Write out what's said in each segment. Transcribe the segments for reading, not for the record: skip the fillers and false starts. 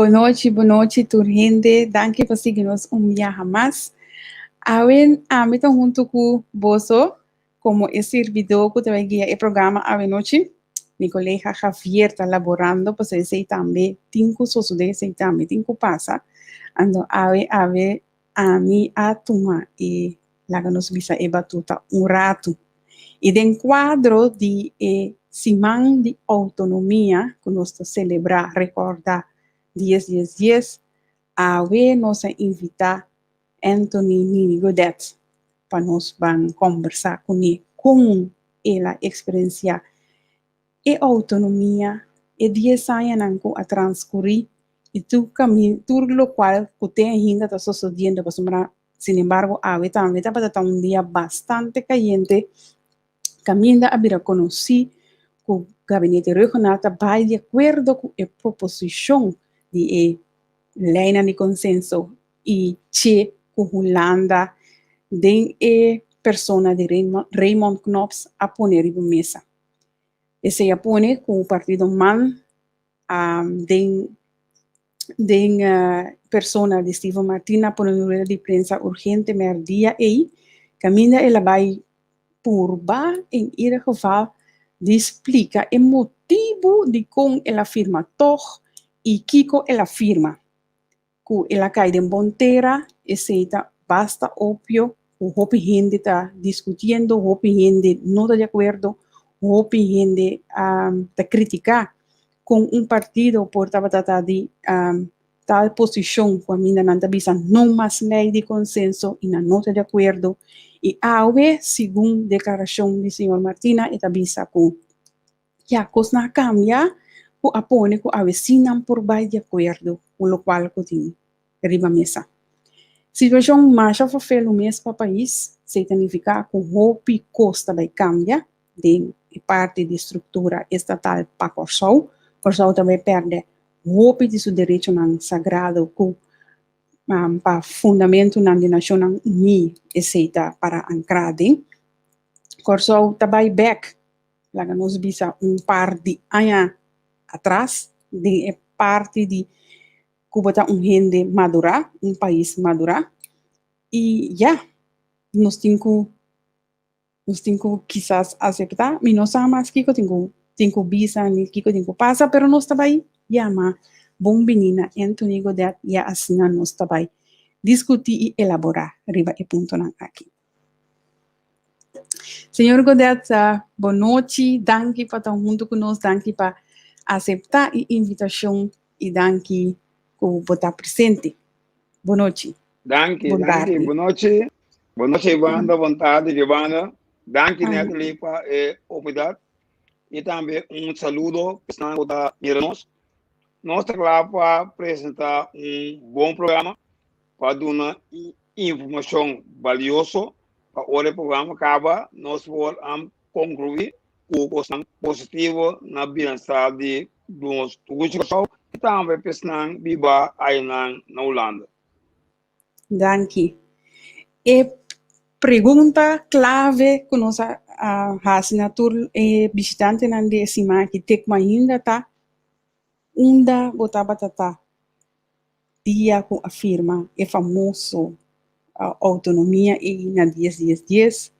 Boa noite, turhende. Danke por seguirnos un día más. A mí junto con vos, como es servidor que te va a guiar el programa a noche. Mi colega Javier está laborando, pues ese también, cinco sosos de ese también, cinco pasa. Ando a mí a tomar y la que nos visa e batuta un rato. E de quadro de Simão de Autonomia, que nós celebrar, recordar 10, a nos invitar Anthony Nini Godett para nós conversar com ele, com a experiência e autonomia e 10 anos a transcorrer e tu caminho, tudo o qual que tem ainda está sucedendo, sin embargo, também está um dia bastante caliente. Caminda a vir a conhecer que o gabinete regional vai de acordo com a proposição de lei de consenso e que Holanda den persona de Raymond Knops a poner em mesa. Esse apone com o partido MAN den persona de Steve Martina por uma rueda de prensa urgente mer dia e caminda ela vai purba in ieder geval die explica el motivo de con ela firma toch e kiko ela firma. Ku ela cai de bontera e seita basta opio o hopi gente está discutiendo, hopi gente no está de acuerdo, hopi gente está criticar con un partido por tabatata de tal posición cuando ainda não bisa não mais lei de consenso e não está de acordo. E awe, segundo declaração do senhor Martina, está bisa com que a coisa cambia, o apone que a vecina por vai de acordo com o qual que tem riba mesa. Situação mais fácil no mesmo país, se significa que o hopi costa vai cambiar de parte de estrutura estatal para Corsol também perde o hopi de seu direito sagrado com para fundamento na Nação Unida, etc. para ancrade. Corsol também back, lá que nós bisa par de anos atrás, de parte de Cuba gente madura, país madura, e nós temos quizás aceitar, mas não sabemos que tenho bisa, que tenho passa, pero nós também mas bom menina Anthony Godett assina nós também discutir e elaborar riba e ponto aqui. Senhor Godett, boa noite, danke por estar junto conosco, danke por aceitar a invitação e danke por estar presente. Boa noite. Danke, boa noite. Boa noite, Ivana, vontade, Giovanna. Danke, Natalie, por a oportunidade. E também saludo para os nós estamos lá para apresentar bom programa, para dar informação valiosa, para o programa acaba, nós vamos concluir com o positivo na bem-estar de nós turistas e também pensando viva aí na Holanda. Danke. E pergunta clave que nós assinatura visitante na décima que tem ainda tá Unda Botabatata, dia que afirma é famoso autonomia e na 10,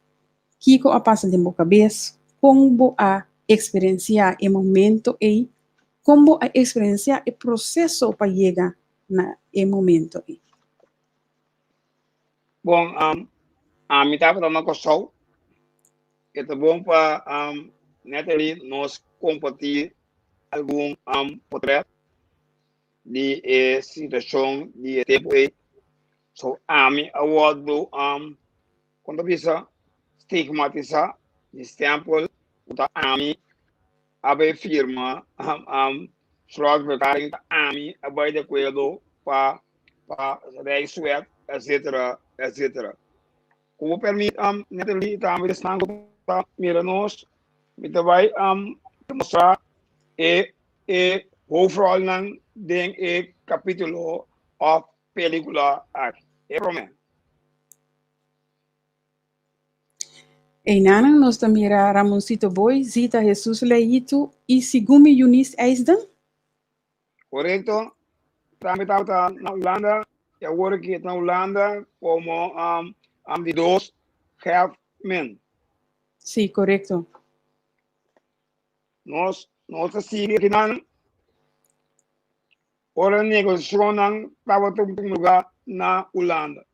que a passa de boca cabeça, como a experienciar o momento e como a experienciar o processo para chegar na momento. Bom, a mitad da nossa show, é bom para Natalie nós compartilhar algum portrait de situação de tempo aí. So, mim awardo quando bisa stigmatizar de stempel uta mim abe firma slot verklaring mim abai de acordo para reisuet etc. Como permite Natalie também estão para miranos me vai mostrar overall ng ding capítulo of película aqui. É Romero. E nanan nós também Ramoncito Boy, Zita Jesus Leito e segundo Yunis Eisden? Correto? também estava na Holanda, e agora que na Holanda como de dois half men. Sim, correto. Nós seguimos aqui ora negociação estava em lugar na Holanda.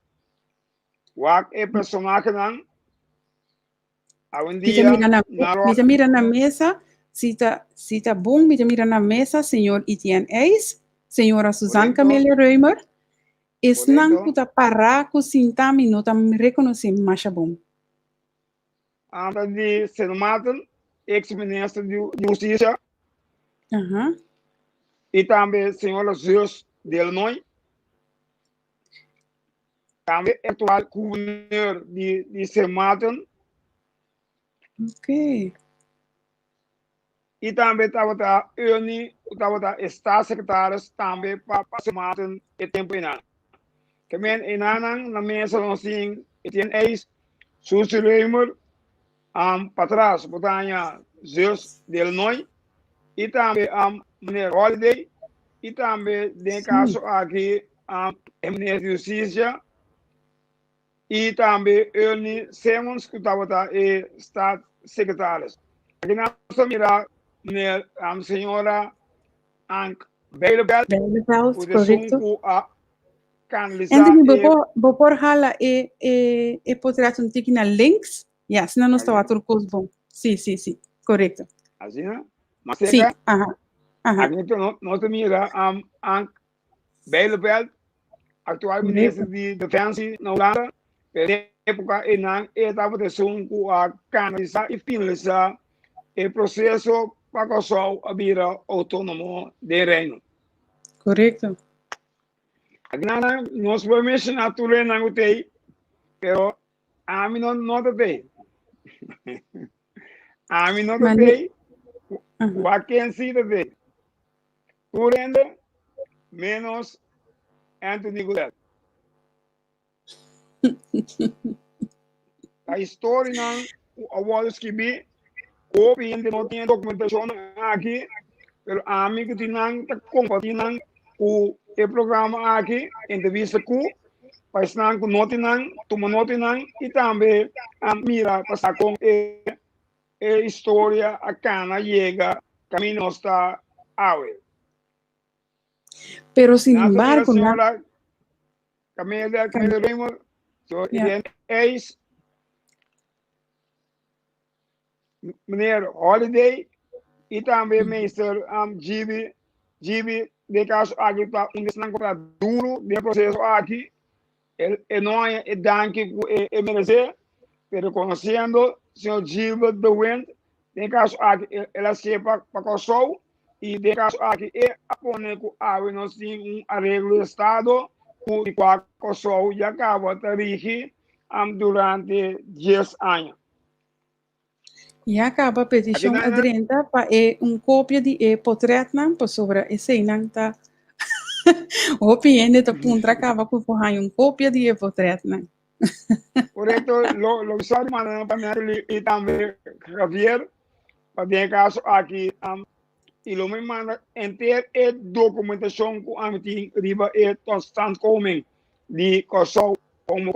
Wak é personagem a um dia Mita mira na mesa, se tá bom, mita mira na mesa, senhor Etienne Eis, senhora Suzanne Camélia Reumer, não puta parar com 5 minutos, me reconhecer mais bom. Antes de ser matado, ex-ministro de Justiça, e também senhora Zeus de Illinois, também atual governador de ser matado. Ok. E também estava Estado-secretários também para ser matado e tempo inano. Também na mesa nós temos ex Suzy Reimer, para trás, portanto, Zeus de Illinois, e também Mulher Holiday, e também, no caso aqui, Ministro de Justiça, e também Ernie Simmons, que estava Estado secretário. Aqui nós miramos a senhora Beilebelt, correto. a canalizar. Anthony, vou por hala e portreto um tique na links. Ja, senão não estou a turcos bom. Sim, correto. Assim, né? Mas sim, aqui nós miramos a Beilebelt, atual ministro de Defesa na Holanda, na época ele estava a canalizar e finalizar o processo para que a vida autônoma do reino. Correto. Aqui nós vamos mencionar tudo na UTI, mas a mim não tem. A mim não tem. O a quem se tem. Tudo ainda menos Anthony Godett. A história não, o Wall Street, obviamente não tem documentação aqui, mas a mim que tem compartilhando o programa aqui, entrevista com, para estar com notinang, tomar notinang, e também a mira passar com a história a cana chega, caminho está áurea. Pero sin embargo, Camélia Reumer, ex meneer Holiday, e também meester Gibi, de caso aqui para duro de processo aqui, ele não é danke e merecer, pero conhecendo o senhor Gibi de Wind, de caso aqui ela se para o e de caso aqui apone com a nós temos arreglo de estado e com sol e acaba de dirigir durante 10 anos. E acaba a petição aderente para cópia de portreto para sobre a cena tá o opinião da ponta acaba por cópia de portreto. Por isso, lo sabe para e também Javier, para de caso aqui e lo me manda inteira a documentação com a riba e constante coming de Kosovo como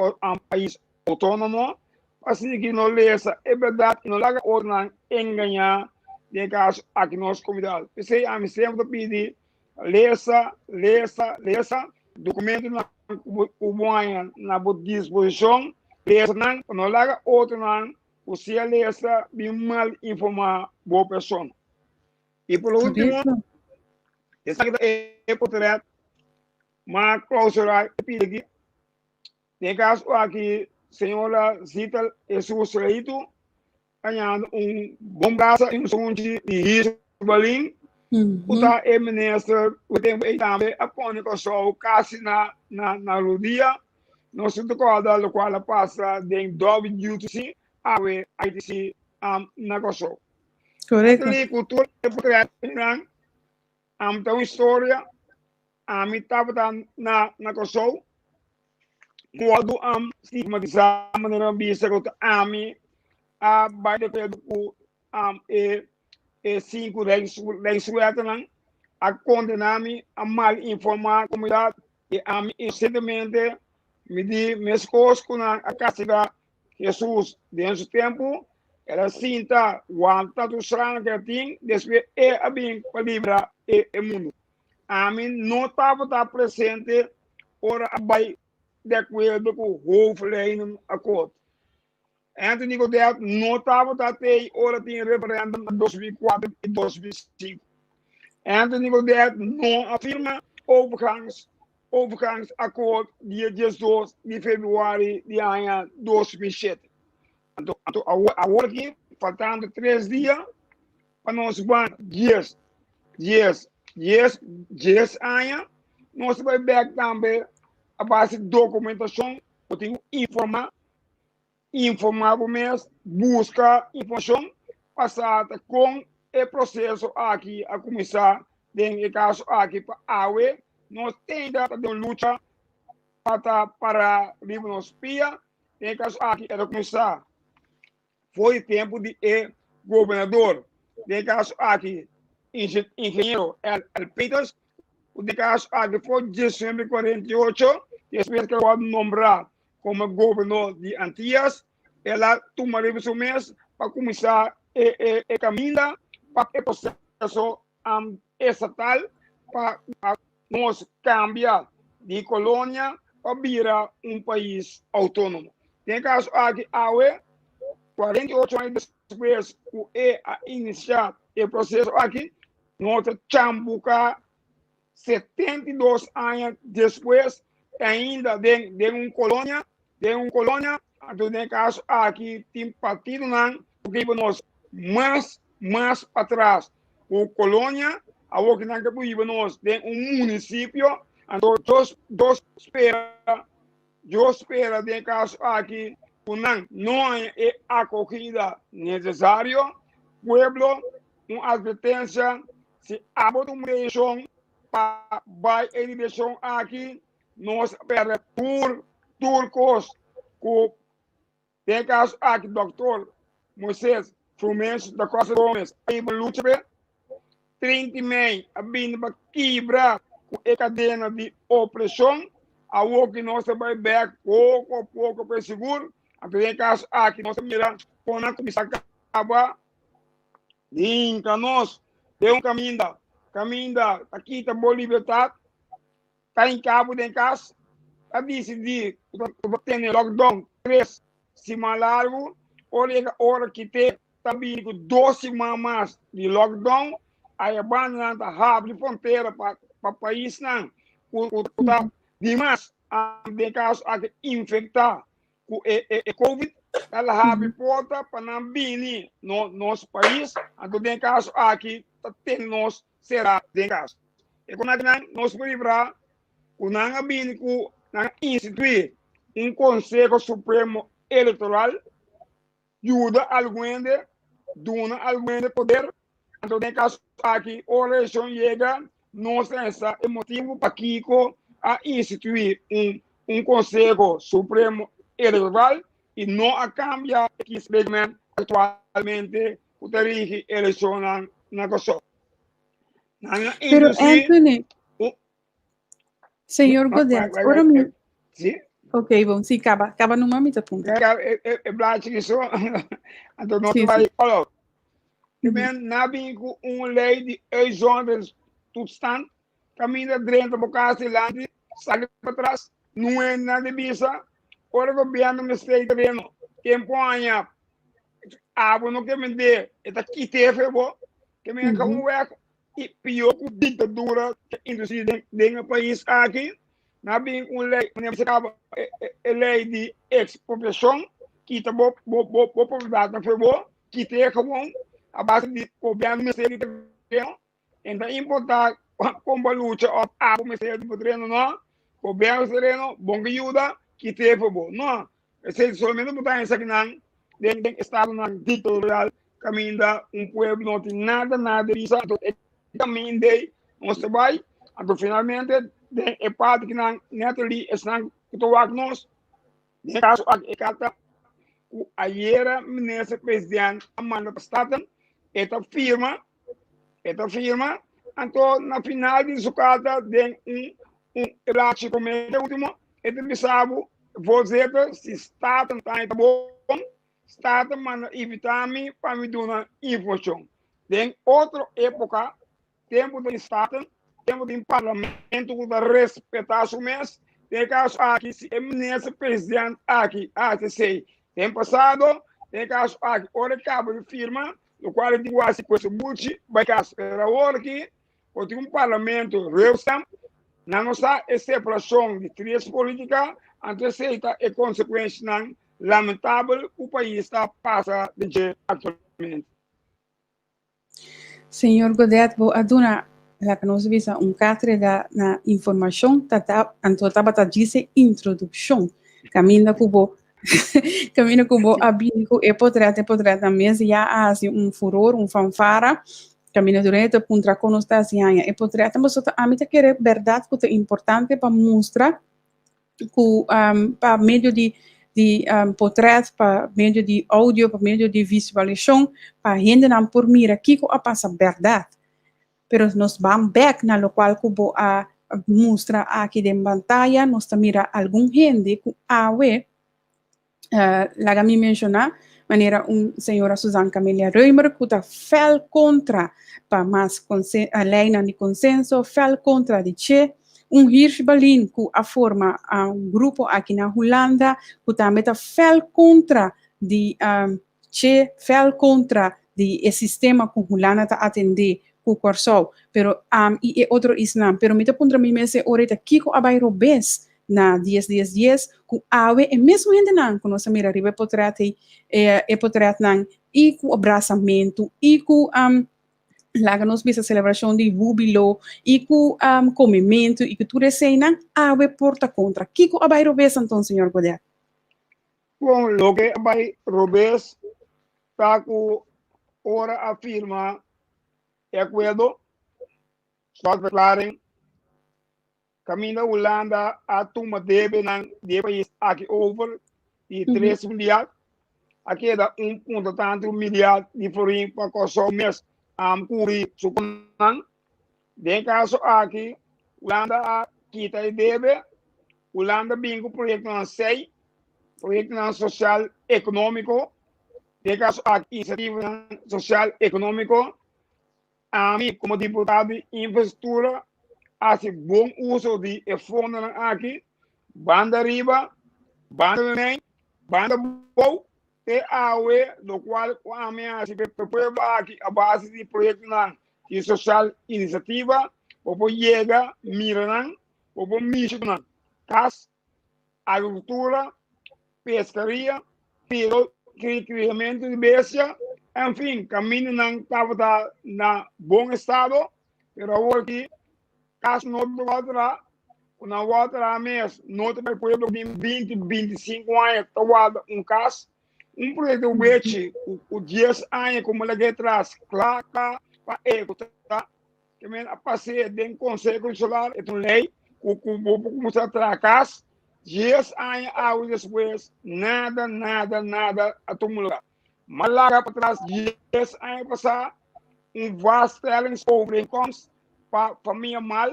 país autônomo, assim que não leça é verdade não laga ornan enganar de caso aqui nós convidados. Pensei a mim sempre pedir leça documento na na disposição leça não laga outro não você leça bem mal informar boa pessoa. E por último, essa é portreto, mas clausurar pedi em caso aqui, senhora Zita Jesus Reito, ganhando bom braço em som de risco Berlim, o da ministro, o tempo também apone com o casi na rodia, nós se toca do qual passa de WTC a ITC na Kosovo. Correto. A cultura é portreto, então história, a mim estava na Kosovo, modo stigmatizar maneira vista que a mim a baile que o 5 leis sueta a condenar-me a mal informar a comunidade e a mim recentemente me di minhas coisas com a castigar Jesus dentro do tempo ela sinta o antato strano que tem depois é a bem para livrar o mundo a mim não estava presente ora vai de acordo com o referendo acordo Anthony Godett não estava até ora tinha referendo em 2004 e 2005 Anthony Godett não afirma overgangsacord dia 18 de fevereiro de ano 2007. Então, agora aqui, faltando 3 dias, para nós vamos 10 anos, nós vamos ver também a base de documentação, eu tenho informar o mês, buscar informação passada com o processo aqui a começar, em caso aqui para a AUE, nós temos de luta para livre nos pia, em caso aqui era começar. Foi tempo de governador, em caso aqui, engenheiro El Peters, o de caso aqui foi de dezembro de 48, depois que eu vou nombrar como governador de Antillas, ela tomaria o mês para começar a caminhar para o processo estatal para nós cambiar de colônia para virar país autônomo. Tem caso aqui, a 48 anos depois, a iniciar o processo aqui, nós chambucar 72 anos depois, ainda de uma colônia, então, tem caso aqui, tem partido não, porque nós mais para trás, o colônia, a que não que nós tem município, então eu espero de caso aqui, não é acogida necessária, pueblo, uma advertência, se a eleição para vai eleição aqui, nós esperamos por turcos, tem caso aqui, doutor Moisés Fluminense da Costa Gomes, aí vai lutar 30 mei, a vindo para quebrar a cadeia de opressão, a que nós vai ver pouco a pouco para seguro, tem caso aqui, nós miramos, quando a comissão acaba, linka nós, tem caminho aqui está boa liberdade, está em cabo de casa, está decidido, tem lockdown 3 semanas largo, hora que tem também 2 semanas mais de lockdown, aí a banda está abre fronteira para o país não, demais de caso a infectar com o Covid, ela abre porta para não vir no nosso país, então tem caso aqui tem nós será de caso. E quando nós vamos livrar, o não vir com instituir Conselho Supremo Eleitoral ajuda alguém dona alguém de poder então tem caso aqui a eleição chega nós temos motivo para Kiko a instituir Conselho Supremo Eleitoral e não a cambiar que experimento atualmente o dirige eleição na coisa. Pero Anthony, senhor Godett, ora mesmo. Sim? Ok, bom, sim, acaba no mamita punta. É blanche que só, então não vai falar. Também nabi com uma lei de exoneração total, caminha dentro da casa de lande, sai para trás, não é nada bisa. Ora o governo me está dizendo, tempo anha, água não quer me der, está aqui teve bom, que me acabou e pior com ditadura que induzir dentro do país aqui. Na bem uma lei, lei de expropriação, que está boa propriedade na favor, que tem a base de governo ministério de governo, então é importante como a luta a ministério de governo não, governo sereno, bom que ajuda, que tem favor, não, é somente botar isso aqui não, dentro do estado não ditatorial, caminho pueblo não tem nada disso, caminho de nós vai, então finalmente é parte que não ali estão que nós nesse caso a carta a era ministro presidente Amanda Pastaten esta firma então na final de sucata tem relato como é o último ele sabe você se está tentando bom está tentando evitar-me para me dar informação tem outra época tempo de estado tempo de parlamento que respeitar o mês tem caso aqui se eminência presidente aqui sei tem passado tem caso aqui hora cabo de firma no qual eu digo assim com esse buchi vai caso era hora aqui ou tem parlamento reusam na nossa separação de três políticas anteceita e consequência lamentável o país está passa de atualmente. Senhor Godett, vou adonar la que nos visa catre na informação tata antotaba dice introdução caminho cubo caminho cubo abinco e potrà na mesa já há furor fanfara caminho durante puntra conostácia e potrà também só a mim querer verdade que é importante para mostrar que para meio de portrait, para meio de áudio, para meio de visualização, para gente não por mira aqui que a passa verdade. Pero nos vamos back na local que vou a mostrar aqui de pantalla, nós mira algum gente que awe lá que me mencionar maneira senhora Suzana Camelia Reumer que está fel contra para mais a lei de consenso, fel contra de che Hirsch Berlin que a forma grupo aqui na Holanda que também está fel contra de che fel contra de sistema que Holanda está atender com o corso, pero e outro islam, pero me te pondrá mi mese oreta kiko abai robes na 10 ku awe e mesmo gente não que nós mira riba potrat não e com abraçamento e com lá que nós visa celebração de júbilo e com comimento e que tudo isso não awe porta contra kiko abai robes então senhor Godett. Bom, lo que abai robes tá com ora afirma acuerdo só declarem caminho Holanda a turma deve de país aqui over de 3 milhares aqui dá 1,3 milhar de forinho para consumir mês curi suponan de caso aqui Holanda aqui tá deve Holanda bingo projeto não sei projeto não social econômico de caso aqui iniciativa social econômico a mim, como deputado de infraestrutura, hace bom uso de fundo aqui, banda riba, banda nem, banda bom, e awe, do qual a minha aqui a base de projeto de social iniciativa, o chega, mira, o mexer cas, agricultura, pescaria, criamento de bestia, enfim, caminho não estava na bom estado, pero agora aqui, caso não voltará, na outra mês, não tem pueblo de 20, 25 anos, está caso, projeto de o 10 anos, como ele atrás, claro, para tá? Que a passei de conselho solar, é uma lei, que começar a tratar 10 anos depois, nada, a todo lugar. Mas lá para trás, 10 anos passar, vasto sobre incomes para a família mal,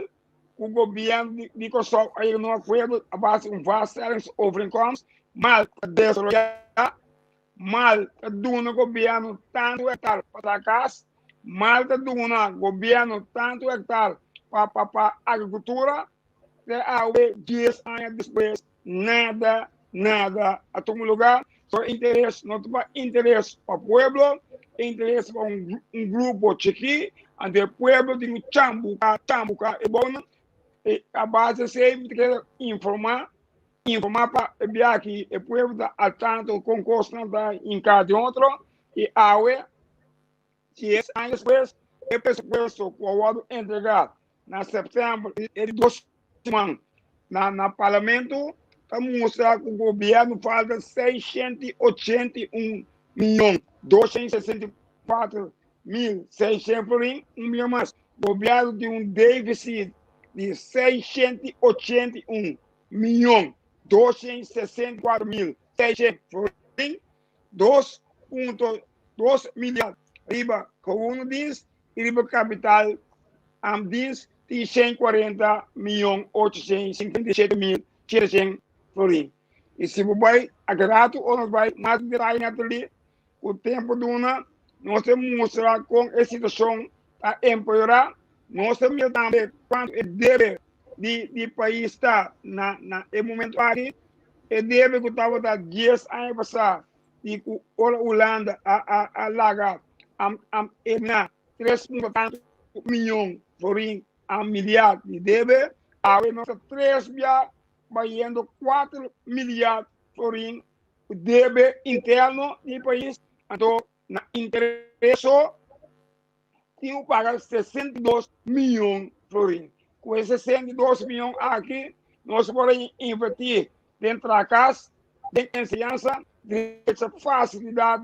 o governo de Kosovo, aí não acordo, a base vasto sobre incomes, mal desarrollar, mal do governo tanto hectare para casa, mal do governo tanto hectare para a agricultura, e 10 anos depois, nada, a todo lugar. Só interesse, não tem interesse para o povo, interesse para grupo chiqui, onde o povo tem chambuca, é bom, e a base sempre quer informar para aqui, o povo está a tanto concurso em cada outro, e a UE, se esse ano depois, o presupuesto que o outro entregar, na setembro, de 2 semanas, na parlamento, para mostrar que o governo falta 681 milhões, 264 mil, 600 por 1 milhão mais. O governo tem déficit de 681 milhões, 264 mil, 600 por 2,2 milhares. Riba, como diz, riba capital diz de 140.857.700 florins. E se você vai agrato ou não vai mais detalhe ali, o tempo de uma, nós temos mostrar com a situação a empeorar, nós temos também quando é deve de país está na momento aqui, é deve que estava da 10 anos passar e a Holanda a larga na 3,4 milhões florins a milhar de deve, a nossa 3 já vai indo 4 milhares florins deve interno do país. Então, na interesse, tinha que pagar 62 milhões de florins. Com esses 62 milhões aqui, nós podemos investir dentro da casa, de ensinança, dessa facilidade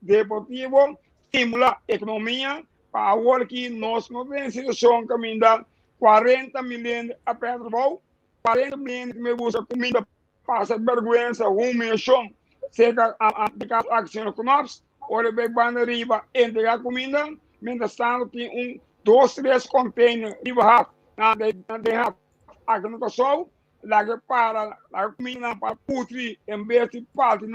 deportiva, estimular a economia, para agora que nós não temos situação caminhando 40 milhões a petróleo, 40 milhões que me busca comida, passa vergonha, humilhação, seja a ação econômica, olha bem banda riba, entregar comida, mientras tanto tem 2, 3 containers riba na aqui no Kosovo, lá que para a comida para putri, em vez de parte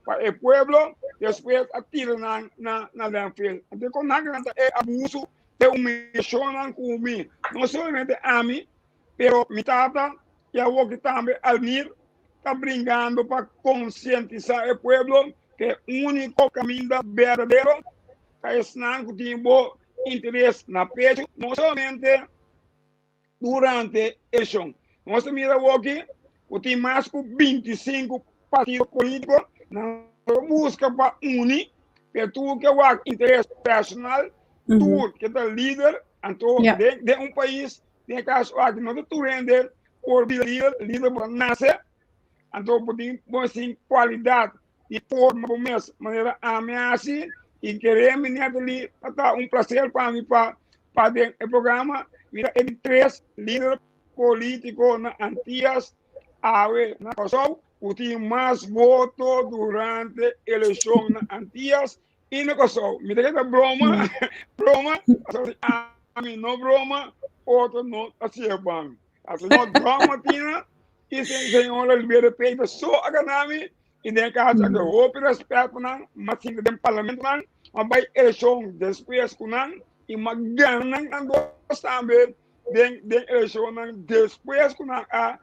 para o pueblo, depois atira na landfill. Então, quando é abuso, é humilhação comigo. Não somente a mim, pero mi tata e a que também Almir está brincando para conscientizar o pueblo que o único caminho verdadeiro é ensinar que tem bom interesse na pecho, não somente durante a eleição. Nós miramos aqui, tem mais de 25 partidos políticos na busca para unir, para tudo que é o interesse personal, tudo que é líder, então, de país, tem caso aqui, não é tudo por líder para nascer, então, podemos ter qualidade e forma, de maneira ameaça, e queremos, ali, prazer para mim, para o programa, mira, ele 3 líderes políticos na Antillas, na Kosovo, que tem mais votos durante a eleição na Antillas e na Kosovo. Mira que é broma, a mim não broma, outro não aceitam. A senhora drama tinha, e a senhora libera peito só a ganami, e de casa que houve respeito, mas sim do parlamento, mas vai eleição depois com e uma ganham nós também de eleição depois com a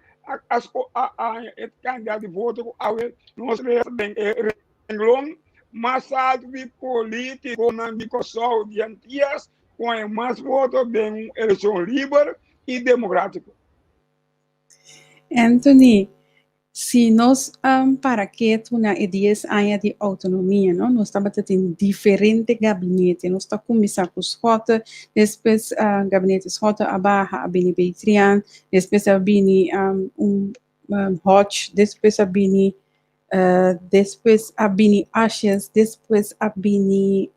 candidato de voto nós recebemos mais alto de político de Kosovo de Antillas com mais votos de uma eleição livre e democrática. Anthony, se nós para que na 10 anos de autonomia, não? Nós estamos tendo diferentes gabinetes, nós estamos começando com os Rota, depois gabinetes Rota abaixo, a Bini Beitrian, depois a Bini Hotch, depois a Bini Ashes, depois a Bini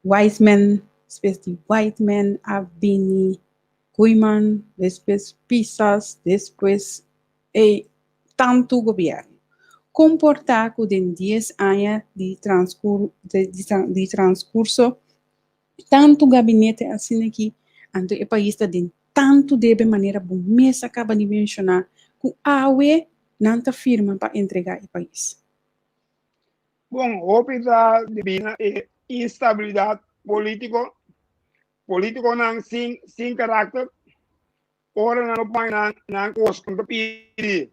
Wiseman, depois de Whiteman, a Bini Guiman, depois Pisas, depois tanto governo. Comportar que em 10 anos de transcurso, tanto gabinete assim aqui, ante o país está de tanto de maneira bom, mesa acaba de mencionar, que a UE não está firme para entregar o país. Bom, optar divina e instabilidade político não sem caráter, ora não vai na coisa que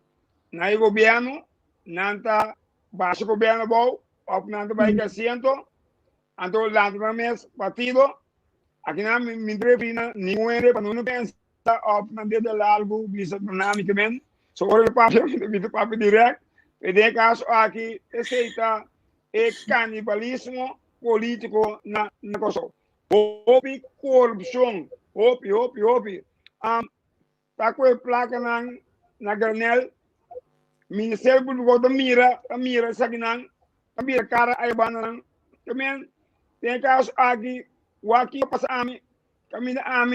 na governo não está baixo governo bom, ou não está vai crescendo, então lá no mês partido, aqui na minha prefina nenhum é para não pensar ou não de algo bisa dinamicamente, só o papo direto, e de caso aqui aceita o canibalismo político na Kosovo. Houve corrupção, houve. Tá com a placa na granel, Ministério Público da mira, sabe não? A mira cara aí banana, também tem caso aqui, o aqui passa a mim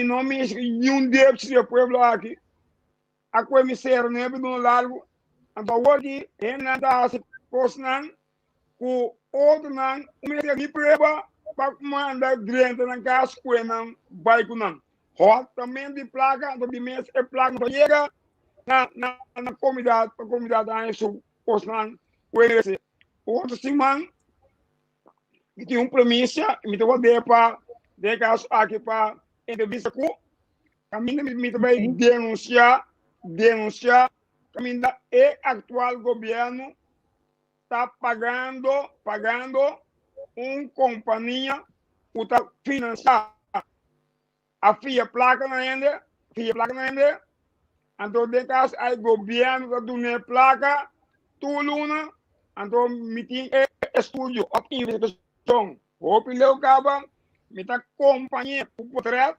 não me nenhum deles se o povo aqui, a coisa me serve neve no largo, então hoje é nada se posnan, o outro não, o meu aqui preba mandar direito na casa com não vai com não. Hot também de placa, do mês é placa não chega na comunidade, a comunidade aí su posnan o esse. Outro semana que tinha premissa, me tocou de caso aqui para entrevista com caminho me vai denunciar caminho é atual governo está pagando companhia para financiar a FIA placa na ende, então de caso aí governo da dona placa tuluna, então me tem estúdio de investigação, o pileu acaba me tá companhia por trás,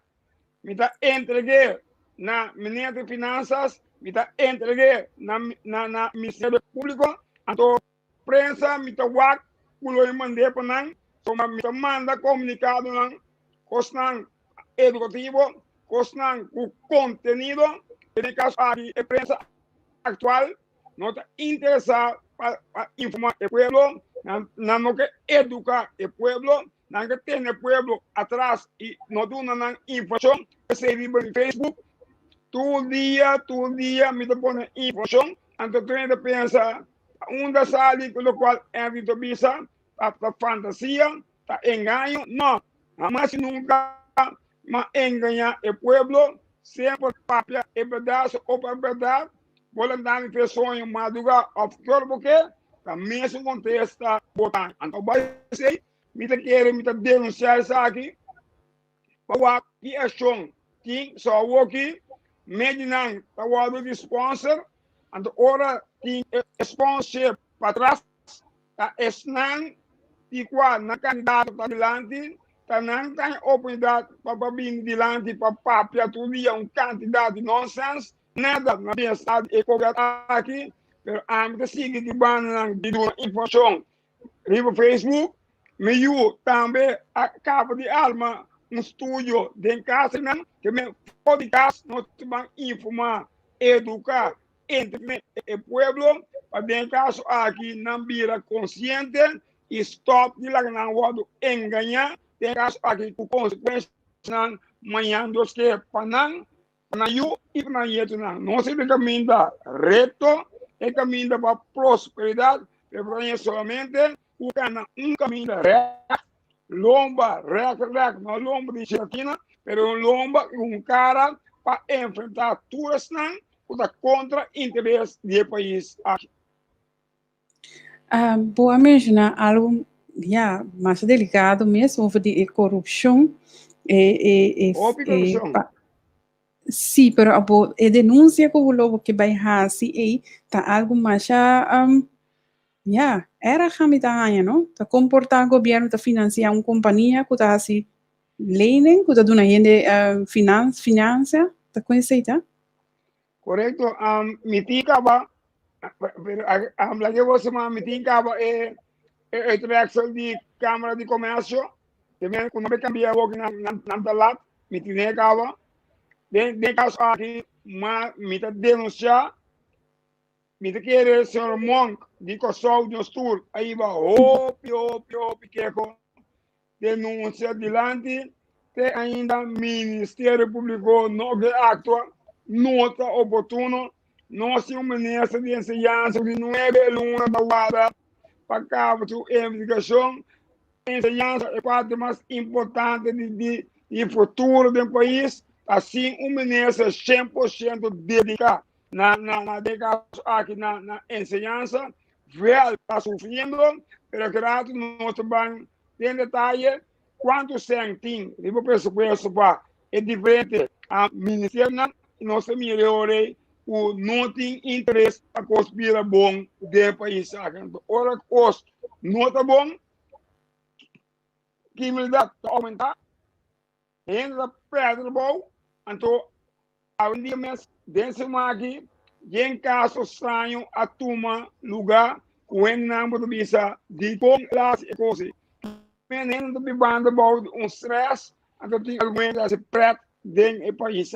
me tá entregue na Ministério de Finanças, me tá entregue na Ministério Público, então prensa me tá wak pulo mandei para nang so me tá manda comunicado nang cosnan educativo cosnan o contenido de caso aqui a prensa actual não está interessada para informar o pueblo não quer educar o pueblo não quer ter o pueblo atrás e não dá informação recebe no Facebook todo dia me dá põe informação então tu ainda pensa uma sali com o qual é de bisa a fantasia tá engano não mas nunca mas enganar o pueblo sempre papia é verdade ou para verdade voluntário pessoa em madruga of porque tá mesmo contesta botar então vai ser me tá querendo me tá denunciar isso aqui para que ação que só o que medinan tá o de sponsor and ora tem sponsor para trás tá esnan igual na candidato para dilante tá não tem oportunidade para vir dilante para papia tudo dia candidato nonsense nada na pensado e aqui pero a me sigue de banda de informação riba Facebook meio também acaba de alma estúdio de casa não que me podcast não te vai informar educar entre o pueblo para bem caso aqui não vira consciente e stop de lá não vou enganar tem caso aqui com consequências não manhã dos que panang panayu e panayeto não se caminho reto é caminho para prosperidade é somente o caminho reto lomba rec não lomba de China pero lomba cara para enfrentar todas não contra interesse do país aqui. Boa mencionar algo mais delicado mesmo de corrupção sim, pero a denúncia que o lobo que vai fazer tá algo mais era ramitahanha, não? Tá comportar o governo, tá financiar uma companhia que tá assim lening, que tá dando gente finança, tá conhecendo, tá? Correto, miticaba, lagi você miticaba reação de Câmara de Comércio, também quando me cambia o que na talat, miticaba, de caso aqui, mas me denunciar, me querer senhor Monk de Kosovo de Ostur, aí vai piqueco, denúncia dilante, tem ainda Ministério Público não atua nota oportuno, nós temos um ministro de ensinança de 9 alunos da UADA para cabo de investigação, ensinança é a parte mais importante de futuro do país, assim um ministro 100% dedicado aqui na ensinança, velho está sofrendo, pero grato nós também tem detalhe, quanto tem, o pressuposto é diferente, a ministério nós melhorei o não tem interesse a conspirar bom do país. Ora, custo não está bom, que me dá aumentar, ainda pedra bom, então, a um dia mesmo, desse aqui, em caso estranho, a turma lugar, com o nome do visa, de como classe e coisa. Menino de banda bom, stress, então tem alguém que se preta dentro do país.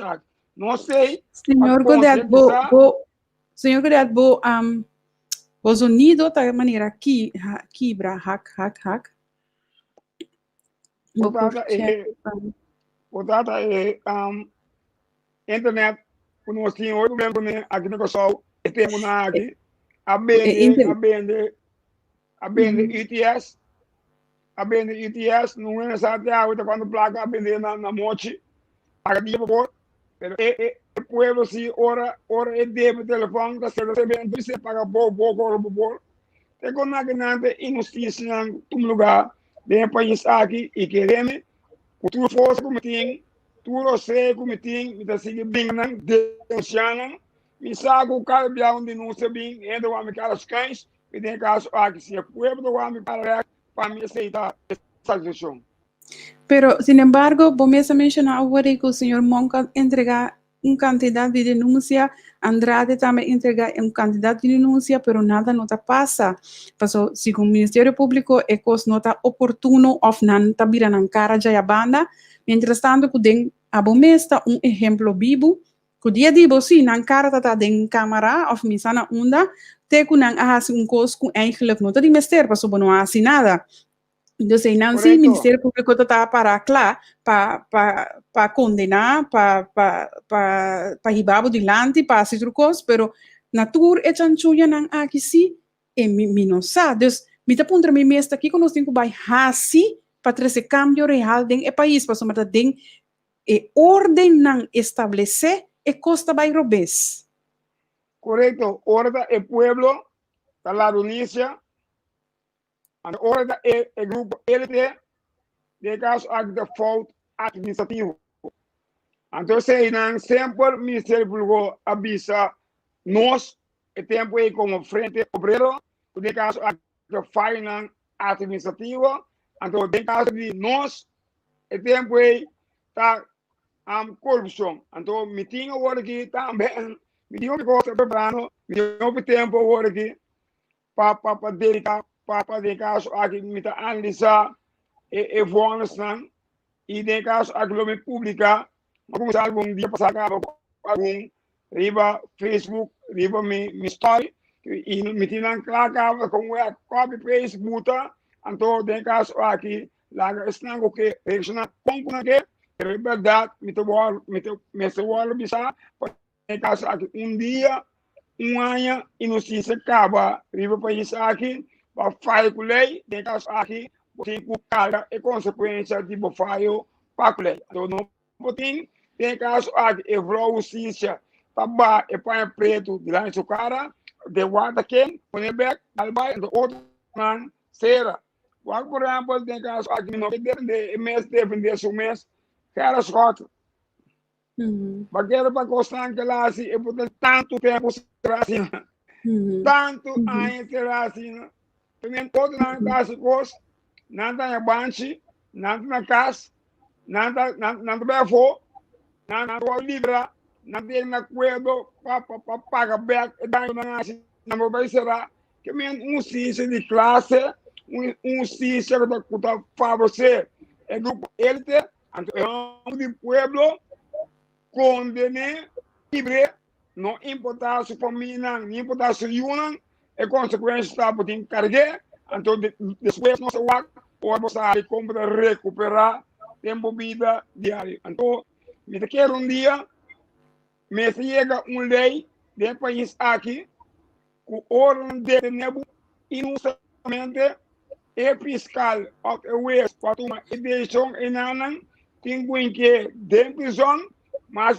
Não sei. Senhor Godett, senhor Godett, os unidos da maneira quebra, hack. Portanto, internet, quando nós tínhamos hoje, lembro aqui no Cossol, temos aqui, a BND UTS, não é necessário quando placa a BND na morte, a dia por pero o pueblo si ora é debe telefone da ser recebendo se paga por te conagnante injustiça em lugar de país aqui e queremos o tu força como tem tu sei como tem me tá seguir bem não denunciando me sabe o cara bia onde não se bem ainda o amigo caras cães e tem caso aqui se o pueblo do amigo para me aceitar essa solução. Pero, sin embargo, vos me mencionar ahora que el señor Monca entrega una cantidad de denuncia, Andrade también entrega una cantidad de denuncia, pero nada no te pasa. Pasó, según el Ministerio Público, ecos no está oportuno o no está virando en cara ya banda. Mientras tanto, que abomesta un ejemplo vivo, que dia dibo, sí, en cara está en cámara, of misana onda, te kunan hace un cos con eigenlijk no te dimester, pasó, no hace nada. Então, Nancy, o Ministério Público está para lá, para condenar, para ribar adiante, para fazer coisas, mas na tour é chanchuya não aqui sim, e me não sabe. Então, me está pondo me mesmo aqui, quando nós temos que baixar para trazer cambio real dentro do país, para somar dentro e ordem não estabelecer e costa vai robes. Correto, ordem é pueblo, da la Tunisia. Agora o grupo LT de caso de falta administrativo. Então, sempre o Ministério Público avisa nós, o tempo aí como frente obrero, de caso de falha administrativa. Então, de caso de nós, o tempo aí está corrupção. Então, me tinha agora aqui também, me tinha que coisa preparando, me tinha tempo agora aqui para dedicar para de caso aqui me está analisar e voação e de caso aqui lo me publicar começar algum dia passar algum riba Facebook riba me story e me tinha claro como é copy paste buta então de caso aqui lá está o que persona como que é verdade me se wall bisa de caso aqui dia ano e não se acaba riba país aqui para fazer com lei, tem caso aqui, você cara é consequência de fazer para lei. Então, não tem caso aqui, é justiça, para é para preto, de lá em sua cara, de guarda quem, põe back, albai, do outro man, será. Por exemplo, tem caso aqui, não depende, mês depende do mês, cara escota. Para constante lá, assim, é por tanto tempo, assim, tanto anos, assim, também todo na casa coisa, nada na banche, nada na casa, nada befo, nada livra, nada na cuedo, para pagar back, daí na assim, não vai ser que men ciência de classe, ciência que tá para você, é grupo elite, é de pueblo, condene, livre, não importa sua família, não importa sua união, é consequência está por encarregar, então depois nós vamos comprar recuperar tempo vida diário. Então, me quero dia, me chega lei de país aqui, com ordem de nebo, injustamente, é fiscal, o ex, para uma edição enana, tem que de prisão, mas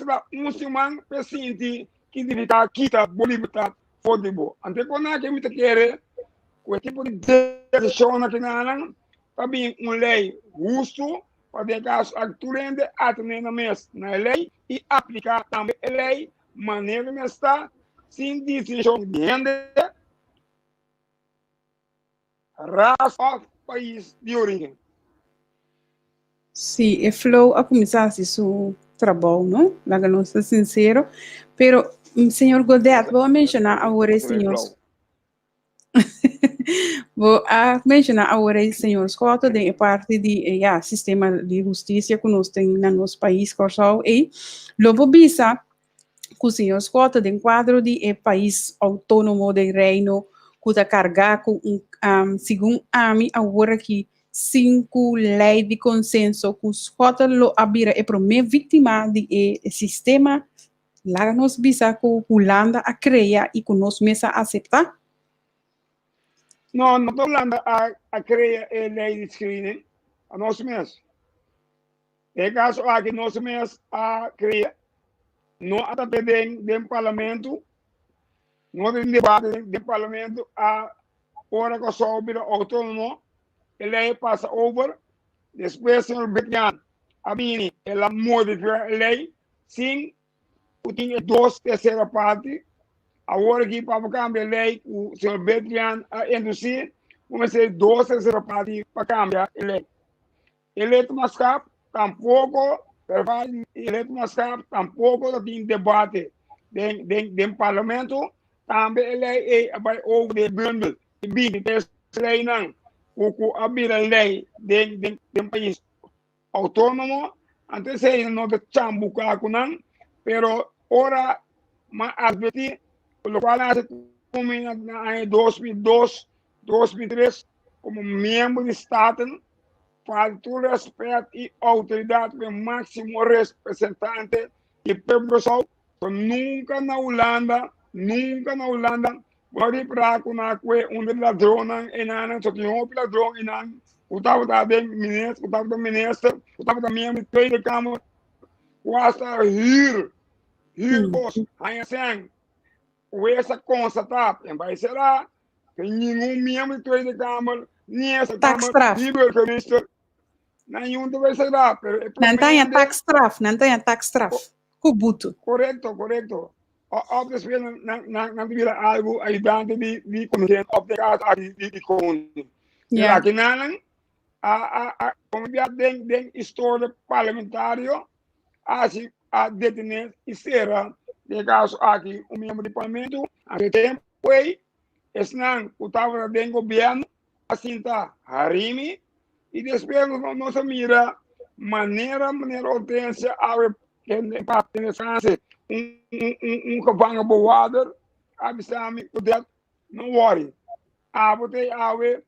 semana paciente que deve estar quita bolívar fodebo. Ante quando que me quer o tipo de decisão na canal para bem lei justo para de caso actualmente atender na lei e aplicar também a lei maneira que está sem decisão de renda raça país de origem. Sim, é flow a começar seu trabalho, não? Lá que não sou sincero, pero senhor Godett, vou mencionar agora, senhor. Vou mencionar agora, senhor Scott, de parte do sistema de justiça que nós temos no nosso país, Corsal, e logo visa que o senhor Scott, de quadro de país autônomo do reino, que está carregado com segundo a mim, agora que 5 lei de consenso que os lo abira é para minha vítima de sistema lá nos bisa que Holanda a criar e que nós mesa aceitar. Não, não estou Holanda a criar a lei de screening, a nós mesmos. É caso aqui nós mesmos a criar, não até dentro do parlamento, não tem debate dentro do parlamento, a hora que só o autônomo, ele passa over, depois o senhor Betjan, a mim, ela modifica a lei, sim, tem 2/3 parte, agora que para cambiar a lei, o senhor Betjan a induzir, vamos ser 2/3 parte para cambiar a lei. Eleito mascap, tampouco, eleito mascap, tampouco tem debate dentro do parlamento, também ele vai ouvir bundle, big lei não, o abrir a lei dentro do país autônomo, antes ele não te chambuca com não, pero ora mas advertir, o qual hace como em 2002, 2003, como membro de Estado, faltou respeito e autoridade do máximo representante e pessoal, nunca na Holanda, pode para com a ladrão em ano, só tinha ladrão em ano, o tava da ministro, o tava da minha de câmara, o asa rir boss, aí assim, o essa constatar, em vai será que nenhum membro de câmara, nem essa câmara, nem o ministro. Nenhum deve ser lá, pero não tem tax straf, cubuto. Correto. Obviamente não devia algo ajudante de conhecimento de conta. Aqui não, como já tem história parlamentária, assim a detener e será de caso aqui um membro do parlamento, há tempo foi, esse não, o estava dentro do governo, assim tá, Harimi. E depois nós mira maneira hortência a interessante cavanha boada abisame Godett não worry abote awe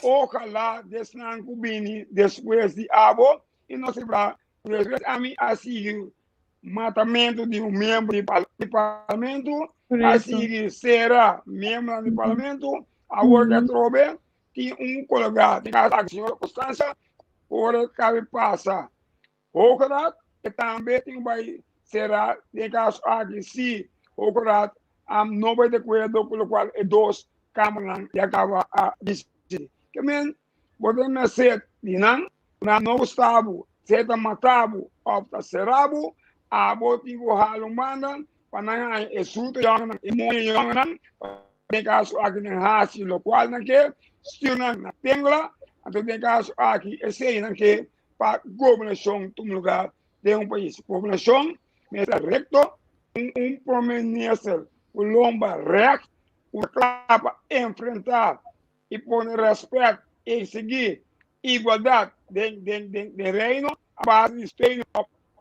ojalá desnan kubini depois de abo e nós para a mim assim matamento de membro de parlamento assim será membro do parlamento a work trobe que colega de casa senhora Constância por cabe passa Godett e também vai será de caso aqui se Godett não vai de acordo com o qual é 2 câmaras e acaba a dizer que men podemos ser não Gustavo seta matabo opta serabo a botigo halumanda para esuto yang e mo yang de caso aqui na hasi lo qual na que stiuna na pengla até de caso aqui esse na que para governação de lugar de país governação meta recto primeiro-ministro o lomba recto o capa enfrentar e pôr respeito e seguir igualdade de reino a base de esteio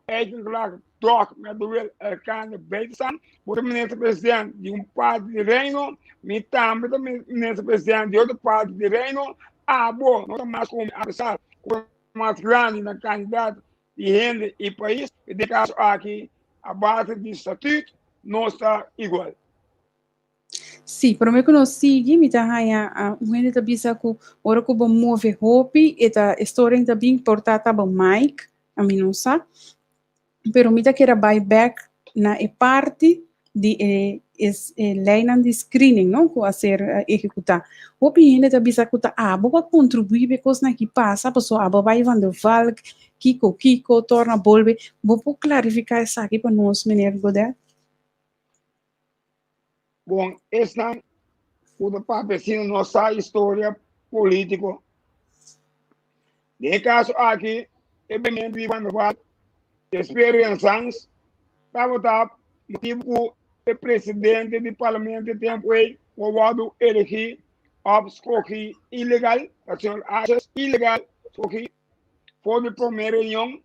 eigenlijk toch met de elkaar bezig zijn. Voor de minister-president die parte de reino, met de minister-president die outra parte de reino, bom, não mais como apesar com mais grande na candidato de renda e país, e de caso aqui, a base de estatuto não está igual. Sim, para mim que nós seguimos, me tá a gente tá bisa que ora que vamos mover hopi, e a história está bem importada para Mike, a mim não sabe. Pero mita que era buyback na parte de lei de screening, não, que a ser executar. O opinião da bisa que tá boa contribuir porque na que passa, a pessoa vai van der Valk, Kiko torna bolbe, vou clarificar isso aqui para nós, menino Godett. Bom, esta o papel nossa história política. De caso aqui, é bem de van der Valk experiências para votar motivo o presidente do parlamento de tempo aí o voto eleger escolhi ilegal ação achas ilegal escolhi foi a primeira reunião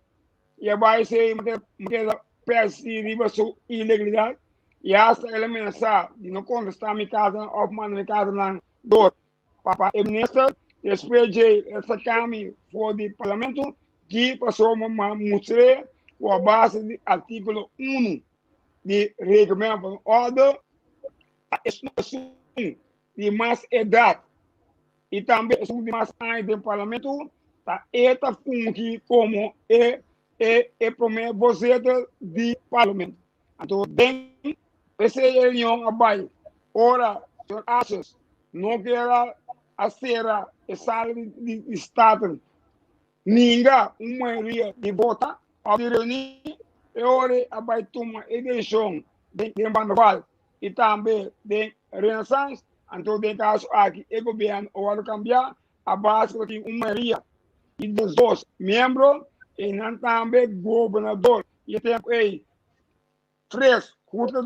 e vai ser uma peça de riba sua ilegalidade e essa elementação de não contestar minha casa ou mandar minha casa na dor para o ministro Depois de essa caminho for do parlamento, que passou uma mostrar com a base do artigo 1 de regulamento ordem a expressão de mais idade e também a expressão de mais anos do parlamento, tá? Esta funge como é primeiro você do parlamento. Então, dentro dessa reunião, abai, ora, achas, não quer a cera e sala de Estado, ninguém, uma maioria de votar, a reunir, e ora, abai, toma eleição de Bandaval e também de Renaissance, então, de caso aqui, o governo, ora, cambiar, a base de uma maioria e dos dois membros, e não também governador, e tem aí, três, curta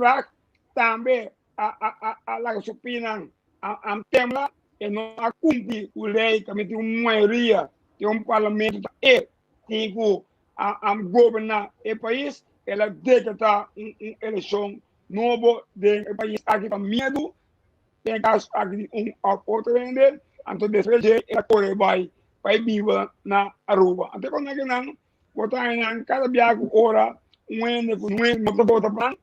também a la supina a temla e não a cumprir o lei que tem uma maioria de parlamento e tem que a governar o país, ela decretar uma eleição nova do país aqui com medo, tem caso aqui outro rende, então depois ela corre vai viver na Aruba. Até quando é que não, botar em cada viagem hora, não volta para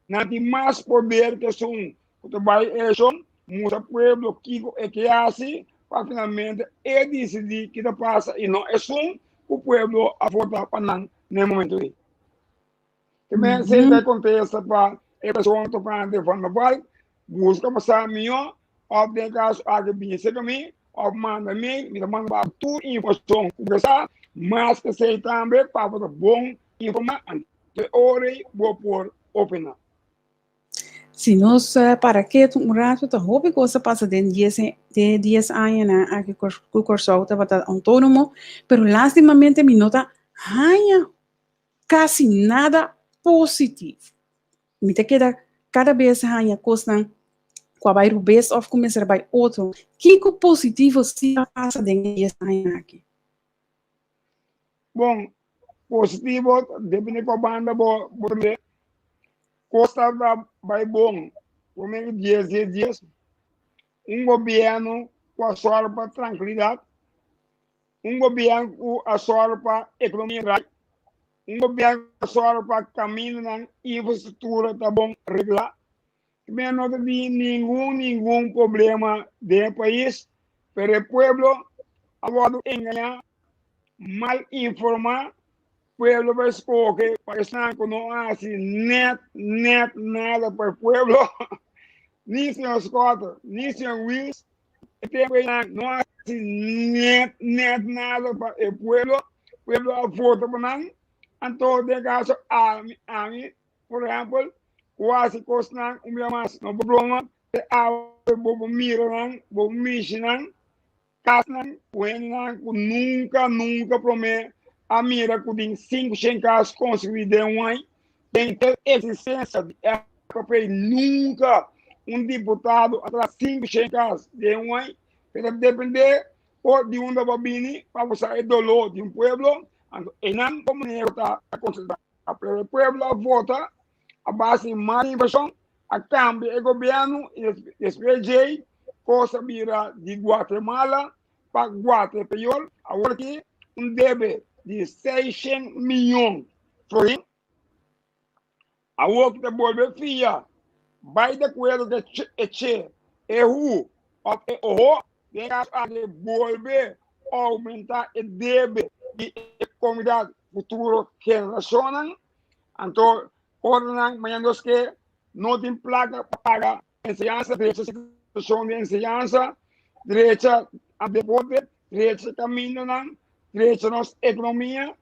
não tem mais poder que são que vai eleição, muita pueblo que assim para finalmente decidir que passa e não é só o pueblo a votar para não no momento aí. Também se acontece para a pessoa que está de forma vai busca passar melhor, ou tem caso aqui bem se caminho, ou manda me manda para tudo informação conversar, mas que sei também para bom informar, de hora vou por opinar. Se nós para que um rato tá hobby coisa passa de 10 anos na aqui com curso tá bata autônomo, pero lastimamente me nota hanya quase nada positivo. Me te queda cada vez hanya coisa com a bairro best of começar by outro. Que positivo se passa de 10 anos aqui? Bom, positivo depende com a banda bo Costa vai bom, por menos 10 dias, governo com a sua para tranquilidade, governo com a sua para economia, governo com a sua para caminho na infraestrutura tá bom regular, também não tem nenhum problema do país, para o povo, agora enganar, mal informar, pueblo vai escolher para estar com nós net nada para o pueblo nem sem Scott nem sem Wills tem não net nada para o pueblo a voto para nós então de caso a mim por exemplo quase costan mais não problema a vou mirar vou mexer casnan nunca promete a mira que tem 500 casos construídos tem existência de nunca deputado atrás 500 casos de para depender de onde vai vir para você dolor de pueblo e não como está acontecendo o pueblo vota a base de mais inversão a cambio do governo e despeje coisa vira de Guatemala para Guatemala agora aqui deve de 600 milhões de a outra que devolve fia vai de coelho que é o tem a devolver aumentar o deve de comunidade futuro geracional então ordenan amanhã nós que não tem placa para pagar ensinança direito à situação de ensinança direito a deporte direito a caminho direito à nossa economia,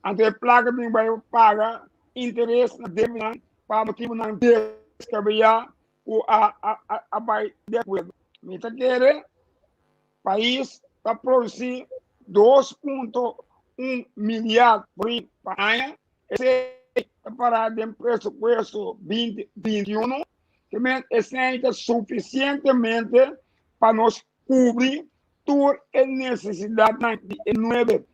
ante placa de vai pagar interesse na dívida para motivo não descabear o a vai de acordo. Mita querer país para produzir 2,1 milhões por ano, esse para de preço 2021, que é suficientemente para nós cobrir toda a necessidade de 9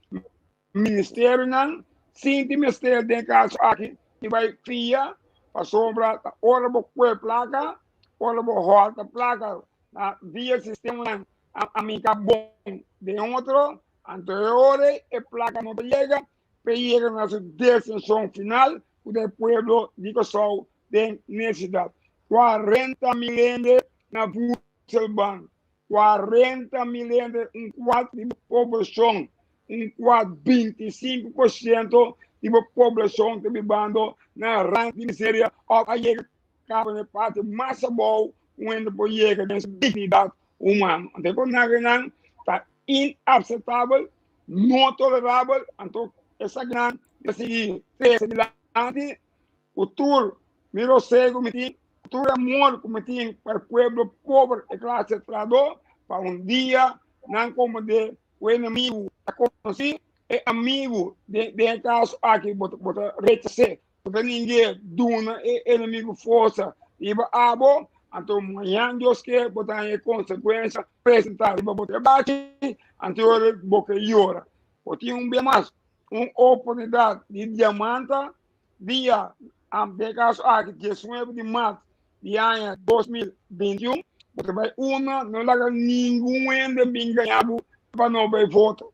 ministérios, sem ministério de caso aqui, que vai fia, para sombra, ora vou placa, ora vou rota placa, via sistema a mí bom de otro, anteriores, el placa no llega, pero llega a su decisión final, del pueblo, digo, só de necesidad. 40 milhões na Fuselban, 40 milhões, um quarto de população, um quarto 25% de população que vivendo na ranking de miséria, a chega a parte mais boa, onde pode chegar a dignidade humana. Então, não está inaceitável, não tolerável, então, essa grande, esse de o tour, miro cego, todo amor como tinha para o povo pobre e classe trabalhadora, para dia, não como de o inimigo a conhecer, é amigo de caso aqui, bota rechacer, porque ninguém duna é inimigo força, e a bo, então amanhã Deus quer botar em consequência, apresentar, e botar bate, então ele boca llora. Porque bem mais, uma oportunidade de diamante, dia, de caso aqui, 19 de março, de ano 2021, porque vai não larga nenhum ainda bem ganhado para não vai votar.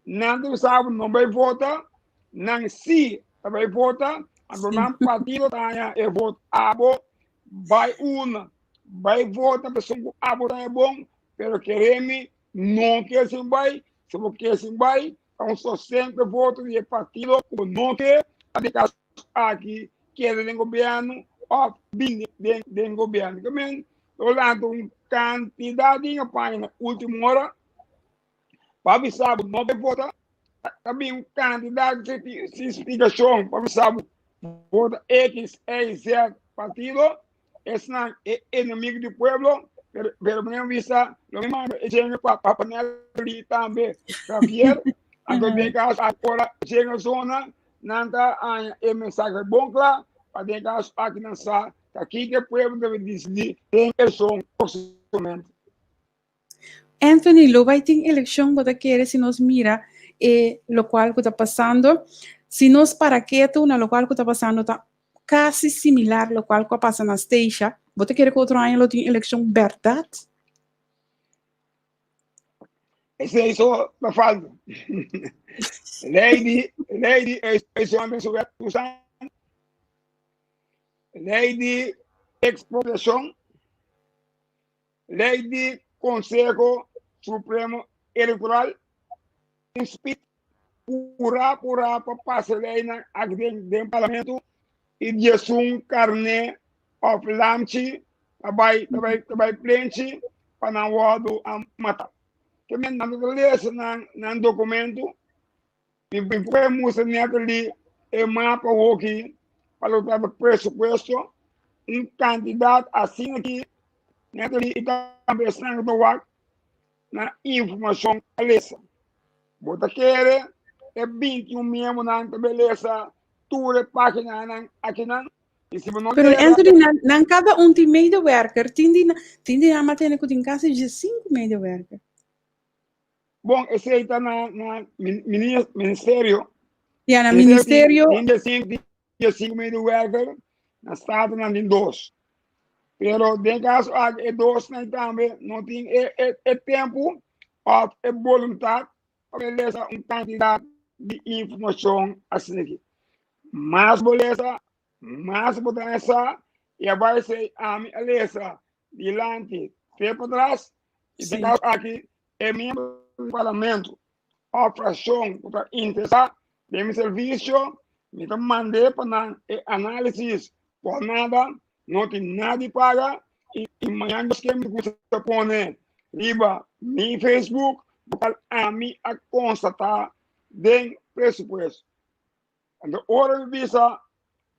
Não sabe, não vai votar, não se vai votar, então não partido tá é votar, vai votar, pessoa que a votar é bom, pero queremos não quer se vai, se você quer se vai, então só sempre voto de partido que não quer, de caso aqui, quer de governo, ou de governo. Também, olhando quantidade de página última hora, para avisar, não vai votar, também quantidade de explicação, para avisar, vota X, Y, Z partido, esse não é inimigo do povo, pero não visa, não é mais, chega para ali também, Javier, então, de caso, agora, chega a zona, não está a mensagem bom, claro, para de caso, aqui não está, aqui que o povo deve decidir, tem pessoa, possivelmente. Anthony, lo vai ter eleição, você quer, se nos mira, lo qual que está passando, se nos para quieto, na lo qual que está passando, está quase similar lo qual que passa na Steixa, você quer que outro ano tem eleição verdade? Esse é só uma falta. Lei de expressão sobre lei de expropriação, lei de Conselho Supremo Eleitoral, pura para passar lei aqui dentro do parlamento e de um carne of lamchi, vai preenche para não wado a matar. Que me natureza na documento, e podemos ali o mapa aqui para o pressuposto, candidato assim aqui, e também está na informação beleza. Bota querer é 21 membros na beleza, tudo página aqui não. Pero Anthony, na cada tem medewerker, tende a matéria que tem casa de 5 medewerker. Bom, esse aí está na ministério. Ja, na ministério. Tem 5 medewerker, na estado não tem 2. Pero, de caso, é 2 também, não tem tempo, é vontade, para beleza, candidato de informação assim aqui. Mas, beleza, mas mudança, e vai ser a minha beleza, diante, para trás, e de caso aqui, é membro do parlamento, a fração, para interessar, de meu serviço, me mandei para análise, por nada, não tem nada de pagar, e amanhã nós queremos que você põe riba, no Facebook, para a mim a constatar de pressuposto. Então, hora de vista,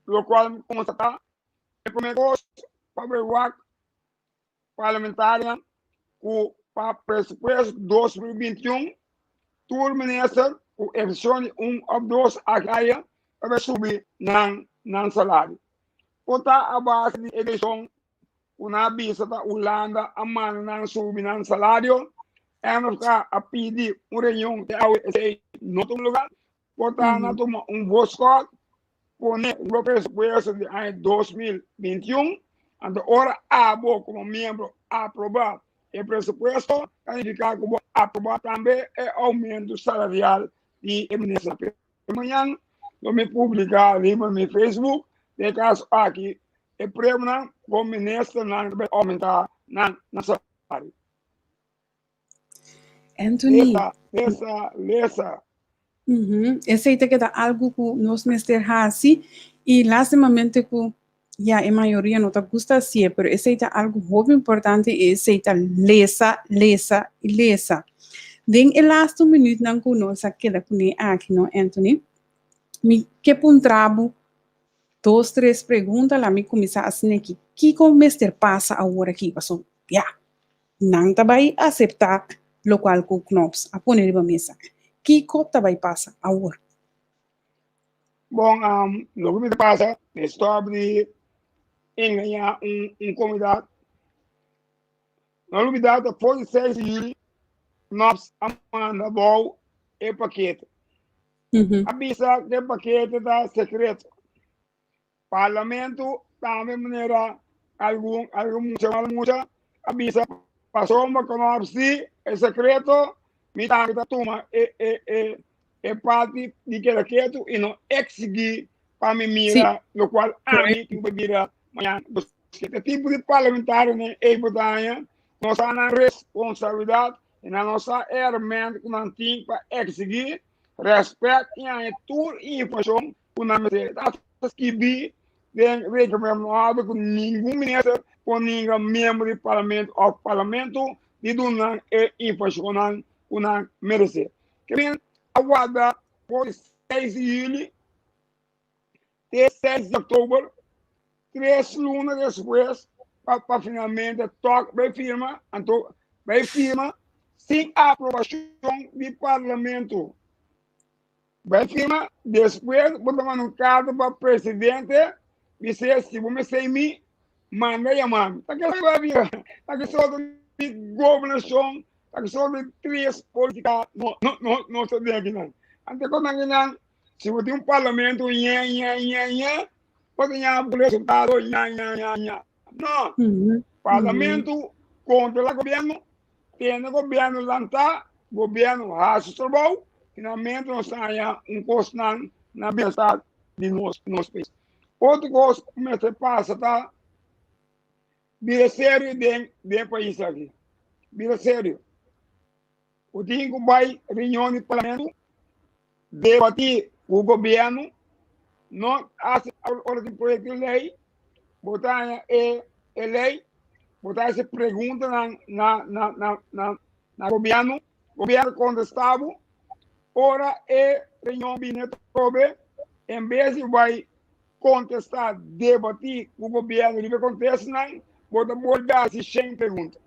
lo qual constatar, o primeiro para o parlamentar, com o pressuposto 2021, todo ministro, o edição 1 ou 2 a para subir no salário. Kota a base de edição, uma vista da Holanda, a mano não subir no salário, é a pedir uma reunião de no outro lugar, kota na toma voto, poner o presupuesto de 2021, então, ora, como membro, aprovar o presupuesto significa que vou aprovar também o aumento salarial de eminência. Amanhã, eu me publicar ali no meu Facebook, de caso aqui, o prêmio o ministro não vai aumentar na salário. Anthony. Lesa. Esse é que dá algo que nós mestres assim e lastimamente que já a maioria não tá gosta assim, mas esse é algo muito importante, esse é lesa. Den o laatste minuut não que nós queda com aqui no Anthony, me que puntrabo 2, 3 perguntas lá me começar assim aqui, que como mestre passa agora aqui, passou, não tá vai aceitar local com knops a poner na mesa. Que cota vai passar agora? Bom, lo que me passa é sobre enganar convidado. Na novidade, pode ser que nós amanda bom e paquete. A bisa que paquete da secreto. Parlamento também maneira algum muita a bisa passou uma conversa é secreto me dá toma parte de que era quieto e não exigir para me mirar, no qual a mim que vai virar amanhã. Esse tipo de parlamentar, né, é importante, nós temos responsabilidade e na nossa herramienta que nós temos para exigir respeito e a toda informação que nós temos que ver, recomendado com nenhum ministro, com nenhum membro do parlamento, de dar informação que nós merecemos. Aguarda por 6 de julho, até 6 de outubro, 3 lunas depois, para finalmente vai firma, sem aprovação do parlamento. Vai firma, depois, vou tomar um cargo para o presidente, dizer se você sem mim, manda chamar. Está que vai vir, está que só de governação, está que só de 3 políticas, não se tem aqui não. Ante quando se você tem parlamento, pode ganhar o resultado, não. Parlamento contra o governo, tem o governo lançar, governo raso trabalho, finalmente nós saia custo na bem-estar de nosso país. Outra coisa que se passa, tá? Vira sério de país aqui. Vira sério. O dia que vai reunião do parlamento, debater o governo, não hace hora de projeto de lei, botar a lei, botar essa pergunta na governo contestava, ora reunião bineto em vez de vai contestar, debater o governo, ele vai contestar, bota bolhar se sem pergunta.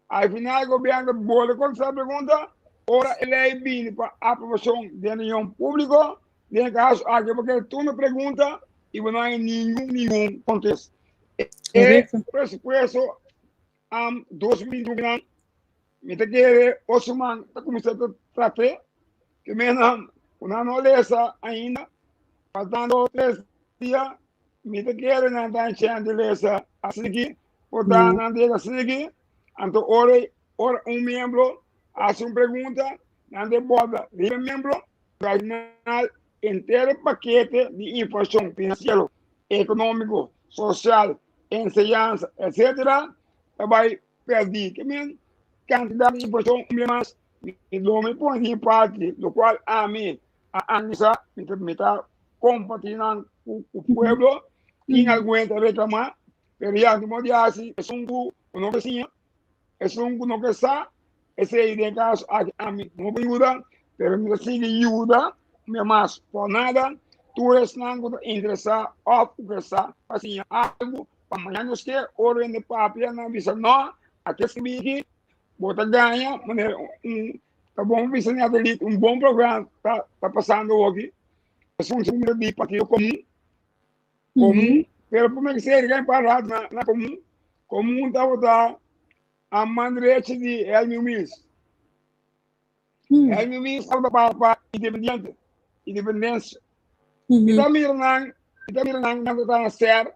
Afinal, o governo bolha contestar a pergunta, ora a lei vem para aprovação da reunião pública, de caso, porque tu me pergunta e não há nenhum contexto. E pressuposto, 2021, me te quer, Osman, está começando a tratar, que me não lesa ainda, faltando 3 dias, me te quer, não está enchendo de lesa a seguir, portanto, não tem a seguir, então, ora membro, faz uma pergunta, não tem boda, membro, vai final, inteiro paquete de informação financeira, econômico, social, enseñança, etc., vai perder. Que mesmo, quantidade de informação, mas me põe de parte, do qual a mim, a analisar, me está compartilhando com o povo, quem aguenta reclamar, periado de assim, é não que é não que está, esse aí de caso, a mim, não me ajuda, pero me sigue ajuda, mas por nada, tu és não interessar, ou interessar, assim, algo, para amanhã nós ter, ouro em papel, na visa, não, aqui se aqui, bota ganha, maneira, tá bom, visa ali, bom programa, tá passando aqui, é um segundo de partido comum, pero como é que você ganha parado na comum tá a manrete de Helmio Mills. Helmio Mills estava para independência. E também não está certo,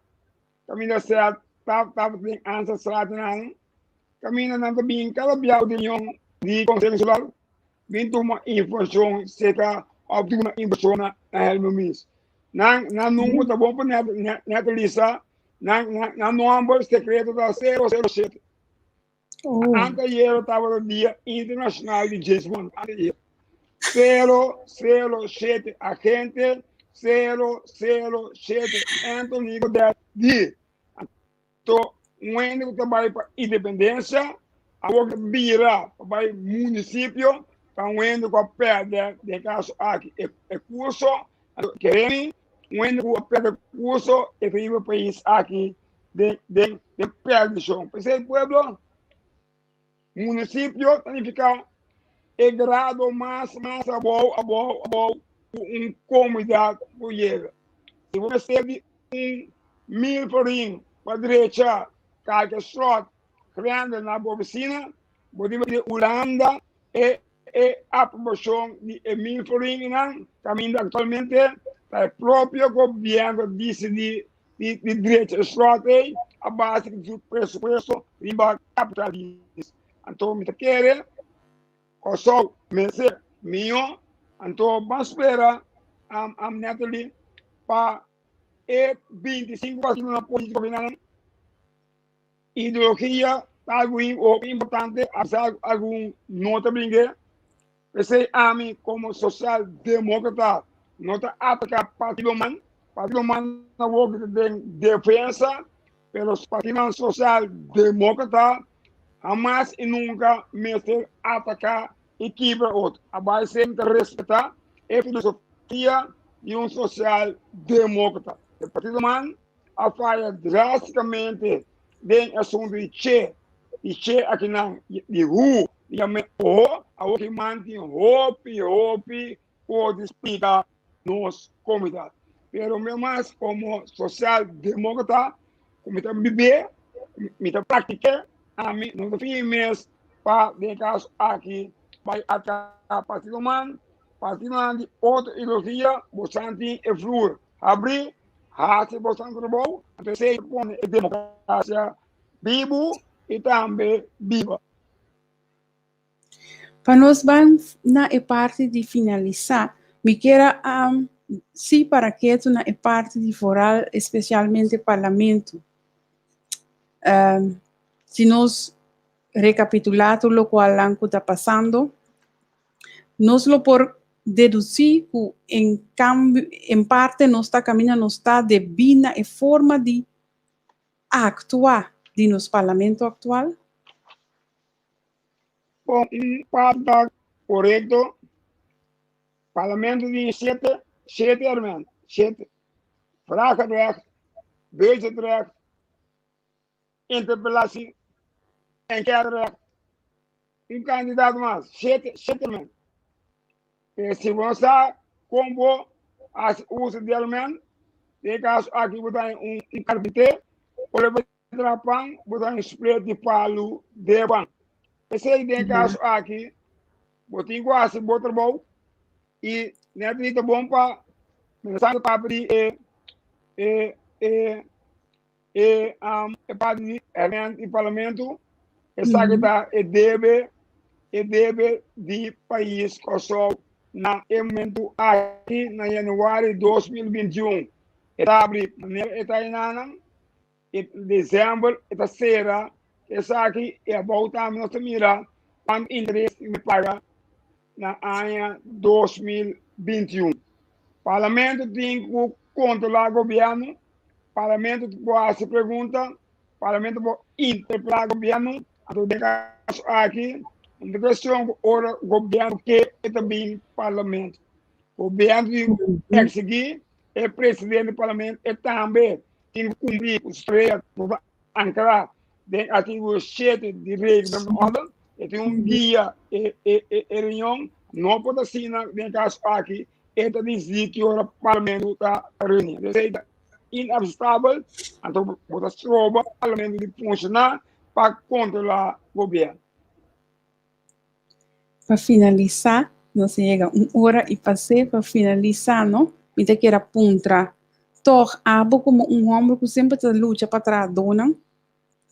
também não certo, estava tem ancestrais não, caminha na bem cada bial de união de conselho solar, bem uma informação seca obtima informação na helmo mis. Na número tá bom para net lista, na número secreto da 007. Anteayer estava no Dia Internacional de James Bond. 007 agente 007 Anthony Godett de então um que trabalha para independência a outra vira para o município para um com a perda de caso aqui é curso querendo que a perda curso é para o país aqui de perdição para esse pueblo município significa é grado mais a comunidade mulher. Se você recebe 1.000 florim para a direita, cada shot, criando na oficina, você vai ter Holanda e a promoção de 1.000 florim, caminho atualmente, o próprio governo disse de direita shot, a base do pressuposto, riba capitalismo. Então, me quer Kosong mese mio anto baspera am netali pa 25 na política final ideologia algo importante algum nota brinque esse ami como social democrata nota ataca partido man na work de defensa pelos partidos social democrata Jamás e nunca meter atacar e quebrar outro. A base sempre respeitar a filosofia de social democrata. O Partido Man afasta drasticamente do assunto de che aqui na de rua, e a que mantém hope, pode explicar nos comunidade. Pero mais como social democrata, como está viver, está praticar, a mim não tem mês para de caso aqui vai atacar partido man de outra ideologia bastante é flor abrir hace bastante bom até se põe a democracia vivo e também viva. Para nós vamos na parte de finalizar, me quero se para que tu na parte de foral, especialmente parlamento. Se nós recapitular tudo o qual está passando, nós lo por deduzir que em parte nós está caminhando, nós está devendo a forma de actuar de nos parlamento atual. Bom, parte correto, parlamento de sete hermanos, sete, fraca recht, beter recht, interpelação, enquete candidato mais, sete hermanos. Se você combo as uso de elemento, de caso aqui botar carpete, ou levar trapan, botar spray de palo de ban. Esse de caso aqui, botar quase botar bom e neto bom para mensagem para abrir para o parlamento, essa que está deve de país que só na momento aqui na janeiro de 2021 está abrir está em dezembro está será essa aqui é voltar nossa mira para interesse me paga na ano 2021 parlamento tem que controlar o governo parlamento pode se pergunta parlamento pode interpelar o governo aqui uma questão ora governo que é também parlamento governo de execuir é presidente do parlamento e também tem que cumprir os três para ancrar dentro do artigo 7 de regra da ordem e tem dia e reunião não pode assinar dentro caso aqui e dizer que o parlamento está reunido inabstável então pode trobar o parlamento de funcionar para controlar o governo. Para finalizar, nós chega uma hora e passei para finalizar, não? Me te quero apontar, toch abo como homem que sempre te luta para trás dona,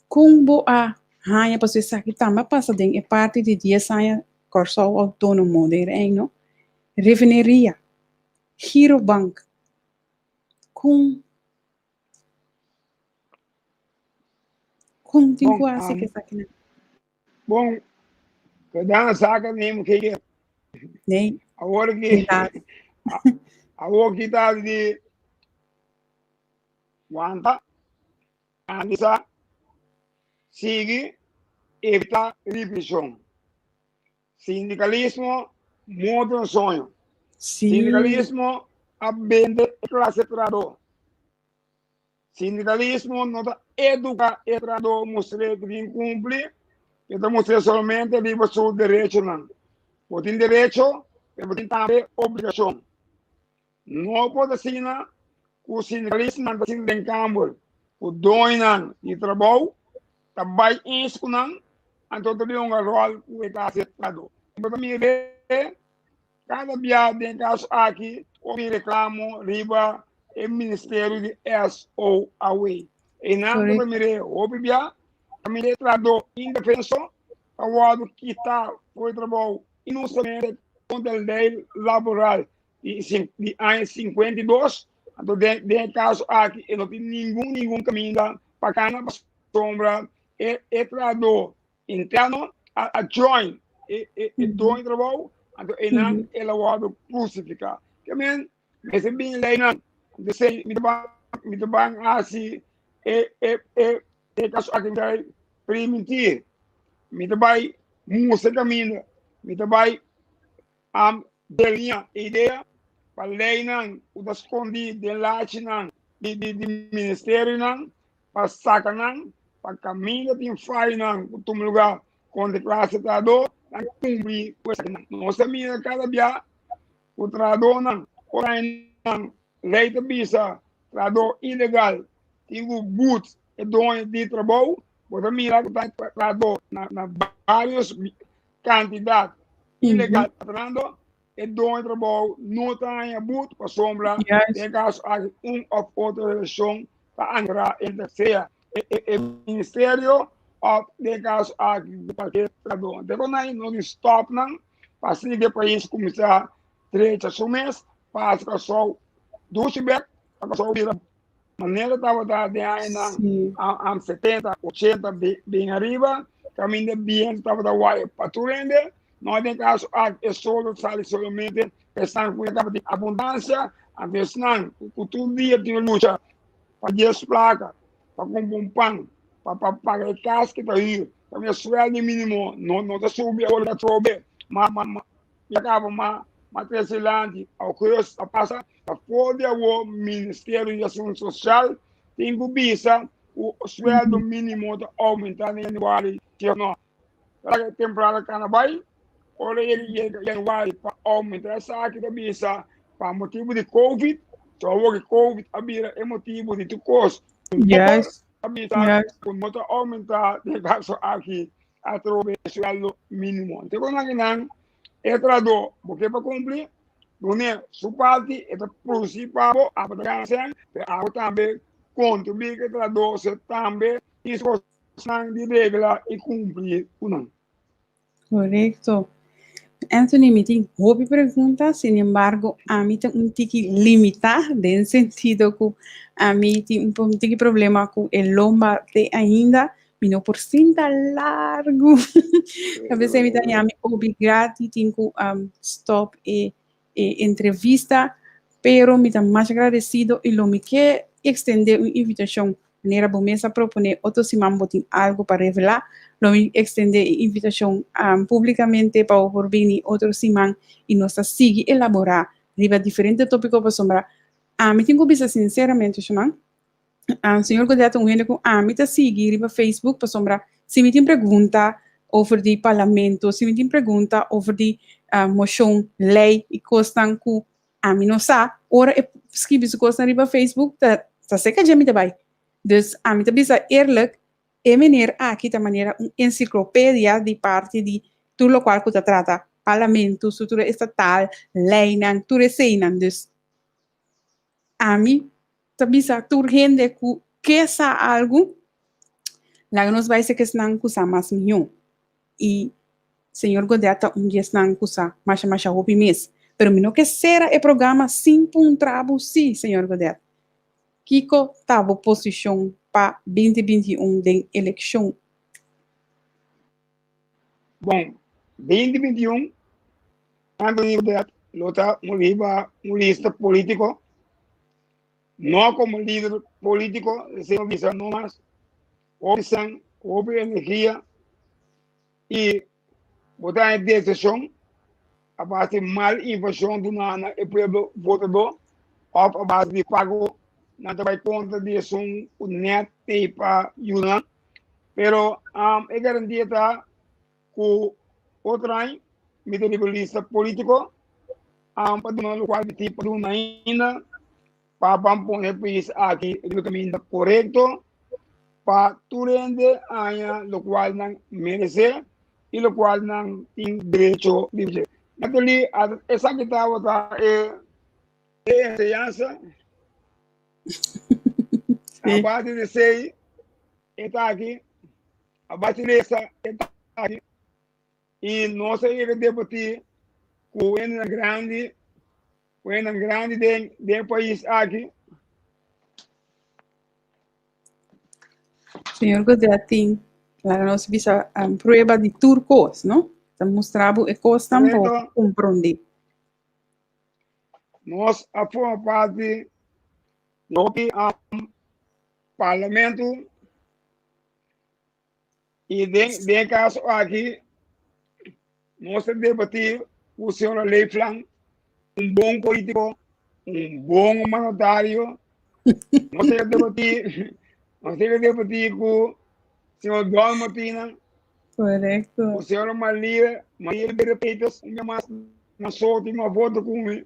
como a Hanya pas we sakit tamba passa ding é parte de dia saia corso autônomo de reino. Reveneria, girobank, com tem Bom, quase que sakina. bom, cada saca mesmo que Né? agora que Verdade. agora que tá de quanta anissa sigue evita repressão. Sindicalismo muda um sonho. Sim. Sindicalismo abende classe trabalhador. Sindicalismo não educa o trabalhador, mostra que cumpre, então mostra somente viva seu direito não. Você tem direito, mas tem também obrigação. Não pode ser que o sindicalismo não está sendo em campo, o dono de trabalho, também isso não, então tem um rol que está sendo trabalhador. Então, me vê, cada dia tem caso aqui, o reclamo, riba, o Ministério de SOAWay. E não, para me o bibia, a minha trabalhador indefenso, a wado que está foi trabalho inocente contra a lei laboral de ano 52, então tem caso aqui, eu não tem nenhum caminho para cá na sombra, e trabalhador interno, a join, e dono trabalho, então e não ela wado crucificar. Também, mas é bem lei não, de sei, me bang assim, e caso aqui vai permitir, me vai música caminho, me vai delinha ideia para lei não, o da escondi de laje não, de ministério não, para saca não, para caminho de fai não, o lugar com de classe trador, não cumprir coisa não. Nossa minha cada dia o trador não, porém não, lei de bisa, trador ilegal, tinha goods e dono de trabalho, você mira que está trador na vários candidatos ilegal tratando e dono de trabalho não está em abuso para sombra de caso há of outra relação para entrar em terceira o Ministério of de caso há para trador. Então não stop não para seguir o país começar 3 meses para só 2 para só vir maneira estava de aí a 70, 80 bem arriba, caminho bem estava da Uai para Turende, nós em caso é solo sai somente estão com de abundância, a vez não, o todo dia tem luta para 10 placas, para comprar um pão, para pagar a casa que está aí, para minha sueldo mínimo, não está subindo, ou está trobe, mas acaba materializante, ao que a passa, a poder o Ministério de Ação Social, tem que bisa o sueldo mínimo de aumentar em januário, que não, para temporada carnaval, ou ele januário para aumentar essa aqui da bisa, para motivo de Covid, só o Covid é motivo de custo. Yes. A bisa, por motor aumentar, de caso aqui, a trobe sueldo mínimo. Então, não é trador, porque para cumprir, não é sua parte, é principal, a produção, a também contribuir que trador, você também, isso de regra e cumprir ou não. Correto. Anthony, me tem hobby pergunta, sin embargo, a mim tem tiki limitar, no sentido que a mim tem tiki problema com o lomba de ainda, não por cinta largo. A vezes me tem obrigado, tenho que stop e entrevista, pero me tem mais agradecido e lo me quer extender uma invitação. Maneira bom mesa proponer outro simão botin algo para revelar, lo me extender invitação publicamente para por vir outro simão e nós seguir elaborar riba diferente tópico para sombra. Me tenho que sinceramente, chamar. Senhor Godett, me tá seguir riba Facebook para sombra. Se me tem pergunta over de parlamento, se me tem pergunta over de moção, lei e coisas que a mim não sabe, ora escreve isso coisa riba Facebook, tá seca de mim também. Dus a mim também é eerlijk, e meneer aqui da maneira enciclopédia de parte de tudo o qual que trata parlamento, estrutura estatal, lei, tudo isso, dus a mim também é urgente que essa algo Lá nos vai ser que não custa mais nenhum. E senhor Godett dia não custa mais roupa mês. Pero não que será o programa sem um trabo sim, senhor Godett. Kiko estava posição para 2021 de eleição. Bom, 2021, Anthony Godett lota um lista político, não como líder político, sem visão mais, opção, energia e botar em decisão a base de mal informação do nana e povo votador, a base de pago, não vai conta de o net e para ajudar, pero é garantia tá com outro ano, lista político, para dar um qual tipo de uma ainda, para pôr o país aqui no caminho correto, para tudo ainda, o qual não merece e o qual não tem direito de viver. Naquele, essa que estava é ensinança, a base de sei, está aqui, a base de essa está aqui, e nós temos que debater com o grande do país aqui. Senhor Godett, lá nós bisa prova de turcos, não? Então mostrava e costa um pouco compreender. Nós forma parte do parlamento e de caso aqui nós debater o senhor Leifland, bom político, bom humanitário. Nós debater com o senhor Dom Martina, correto. o senhor Maria Berepeitas, na sua última volta com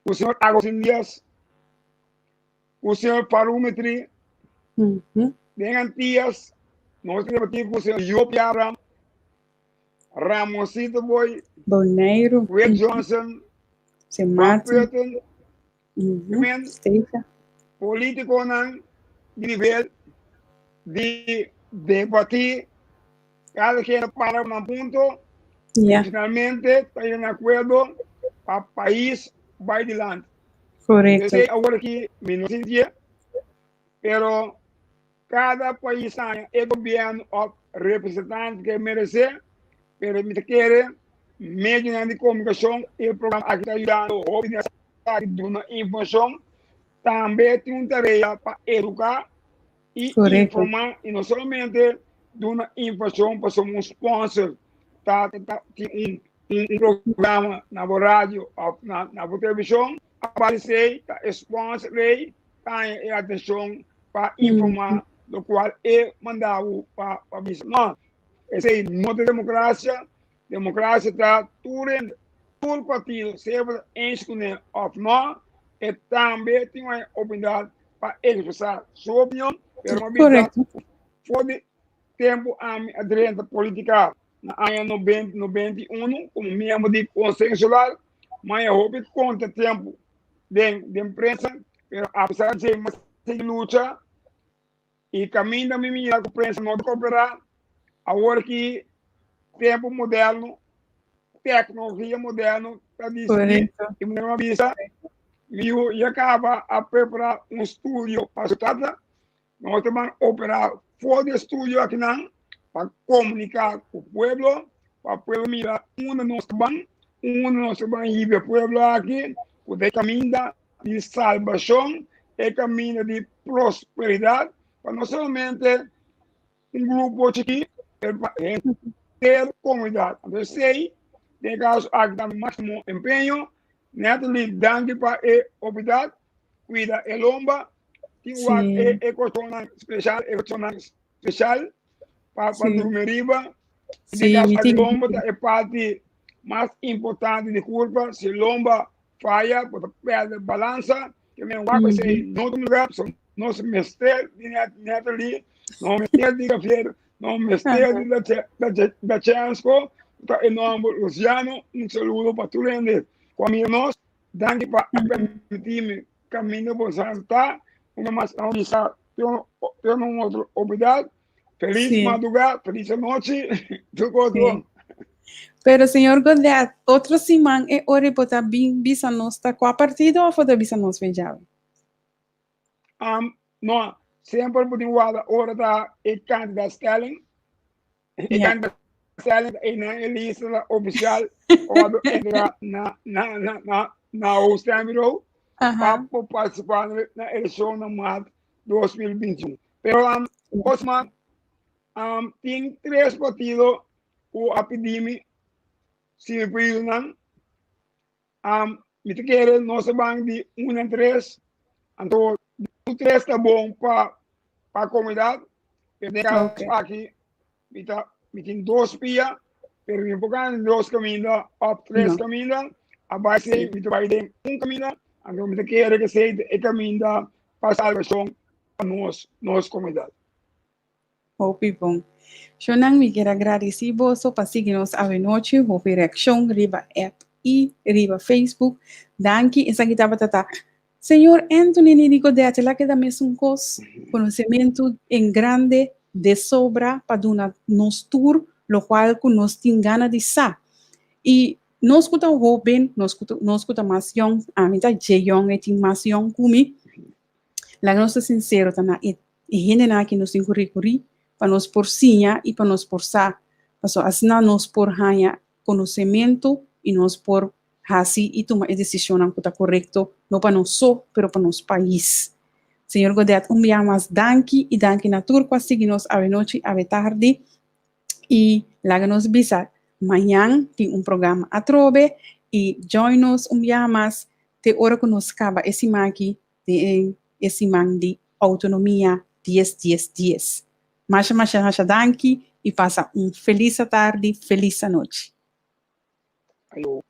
o senhor Agostinho Dias, o senhor Parúmetri, bem antigas, nós debater com o senhor Jopi Abraham, Ramosito Boy, Boneiro, Red Johnson, Martin, político de nível de debater, cada quem para um ponto, finalmente está em acordo para o país vai adiante. Correto. Eu sei agora que menos dia, pero cada país tem o governo ou representante que merece, pero me quer meio de comunicação e o programa aqui está ajudando a dar informação, também tem uma tarefa para educar e informar, e não somente dar uma informação para um sponsor, tem um programa na rádio, na televisão, aparecer, sponsor, tem atenção para informar, do qual é mandado para a visão. Não, essa é nossa democracia está todo partido, sempre escolher ou não, e também tem uma oportunidade para expressar sua opinião, mas uma vez foi tempo a direita política na ano 91, como membro de Conselho Nacional, mas houve conta tempo de imprensa, mas apesar de ser uma luta, e caminho da minha imprensa não cooperar, agora que tempo moderno, tecnologia moderna, para dizer, e uma vista, e acaba a preparar um estúdio para a nós vamos operar fora do estúdio aqui não, para comunicar com o povo, para o povo mirar onde nós vamos ir para o povo aqui, poder caminhar de salvação e caminho de prosperidade, para não somente um grupo aqui, ter comunidade. Então, sei, tem caso aqui dá o máximo empenho, Natalie, danke para a oportunidade, cuida a lomba, tem uma economia especial, para a riba, tem caso a lomba é parte mais importante de curva, se lomba falha, perde balança, que me vai ser não tem lugar, não se mestre de Natalie, não mestre de café, não mestre da Chansco, em nome do Luciano, um saludo para todos eles. Como nós, danke para permitir-me caminhar por Santa, uma mais tem uma outra oportunidade, Feliz Sí. madrugada, feliz noche. Sí. Pero, senhor Godett, outro semana é hora para bem bisa nós tá qual partido ou for bisa nós vejava? No, sempre por igual hora da candidatstelling. Ja. Candidatstelling in een lista oficial ou entra na o stembureau para participar na eleição na março 2021. Pero Osman tem 3 partidos o apidimi se me pediram me quer nós vamos de 1 a 3 então o 3 está bom para a comunidade Okay. aqui me tem 2 pia pero me poucan 2 caminhos ou 3 No. caminhos abaixo me vai ter um caminho então me quer que seja o caminho para a salvação para nós comunidade. Hope bom. Shonang mi quero agradecer você para seguir-nos a noite, hope reação, riba app e riba Facebook. Danke, essa aqui estava tata. Senhor Anthony Nico de Atela que dá mesmo conhecimento em grande de sobra para dar nos tour, lo qual que nós tem gana de sa. E nós escuta o bem, nós escuta mais young, a mim tá young e tem mais young kumi. La nossa sincero tá na e gente na que nos tem currículo para nós por sinha e para nós por sa. Paso asna nós por hanya conhecimento e nós por hasi e tomar a decisão que está correto, não para nós só, pero para nosso país. Senhor Godett, dia mais danke e danke na turco, seguimos a noite, a tarde e lá nos bisa. Amanhã tem programa a trove e join nos dia mais te hora que nos acaba esse maqui de esse man de autonomia 10-10-10. Masha danke e passa feliz tarde, feliz noite. Alô.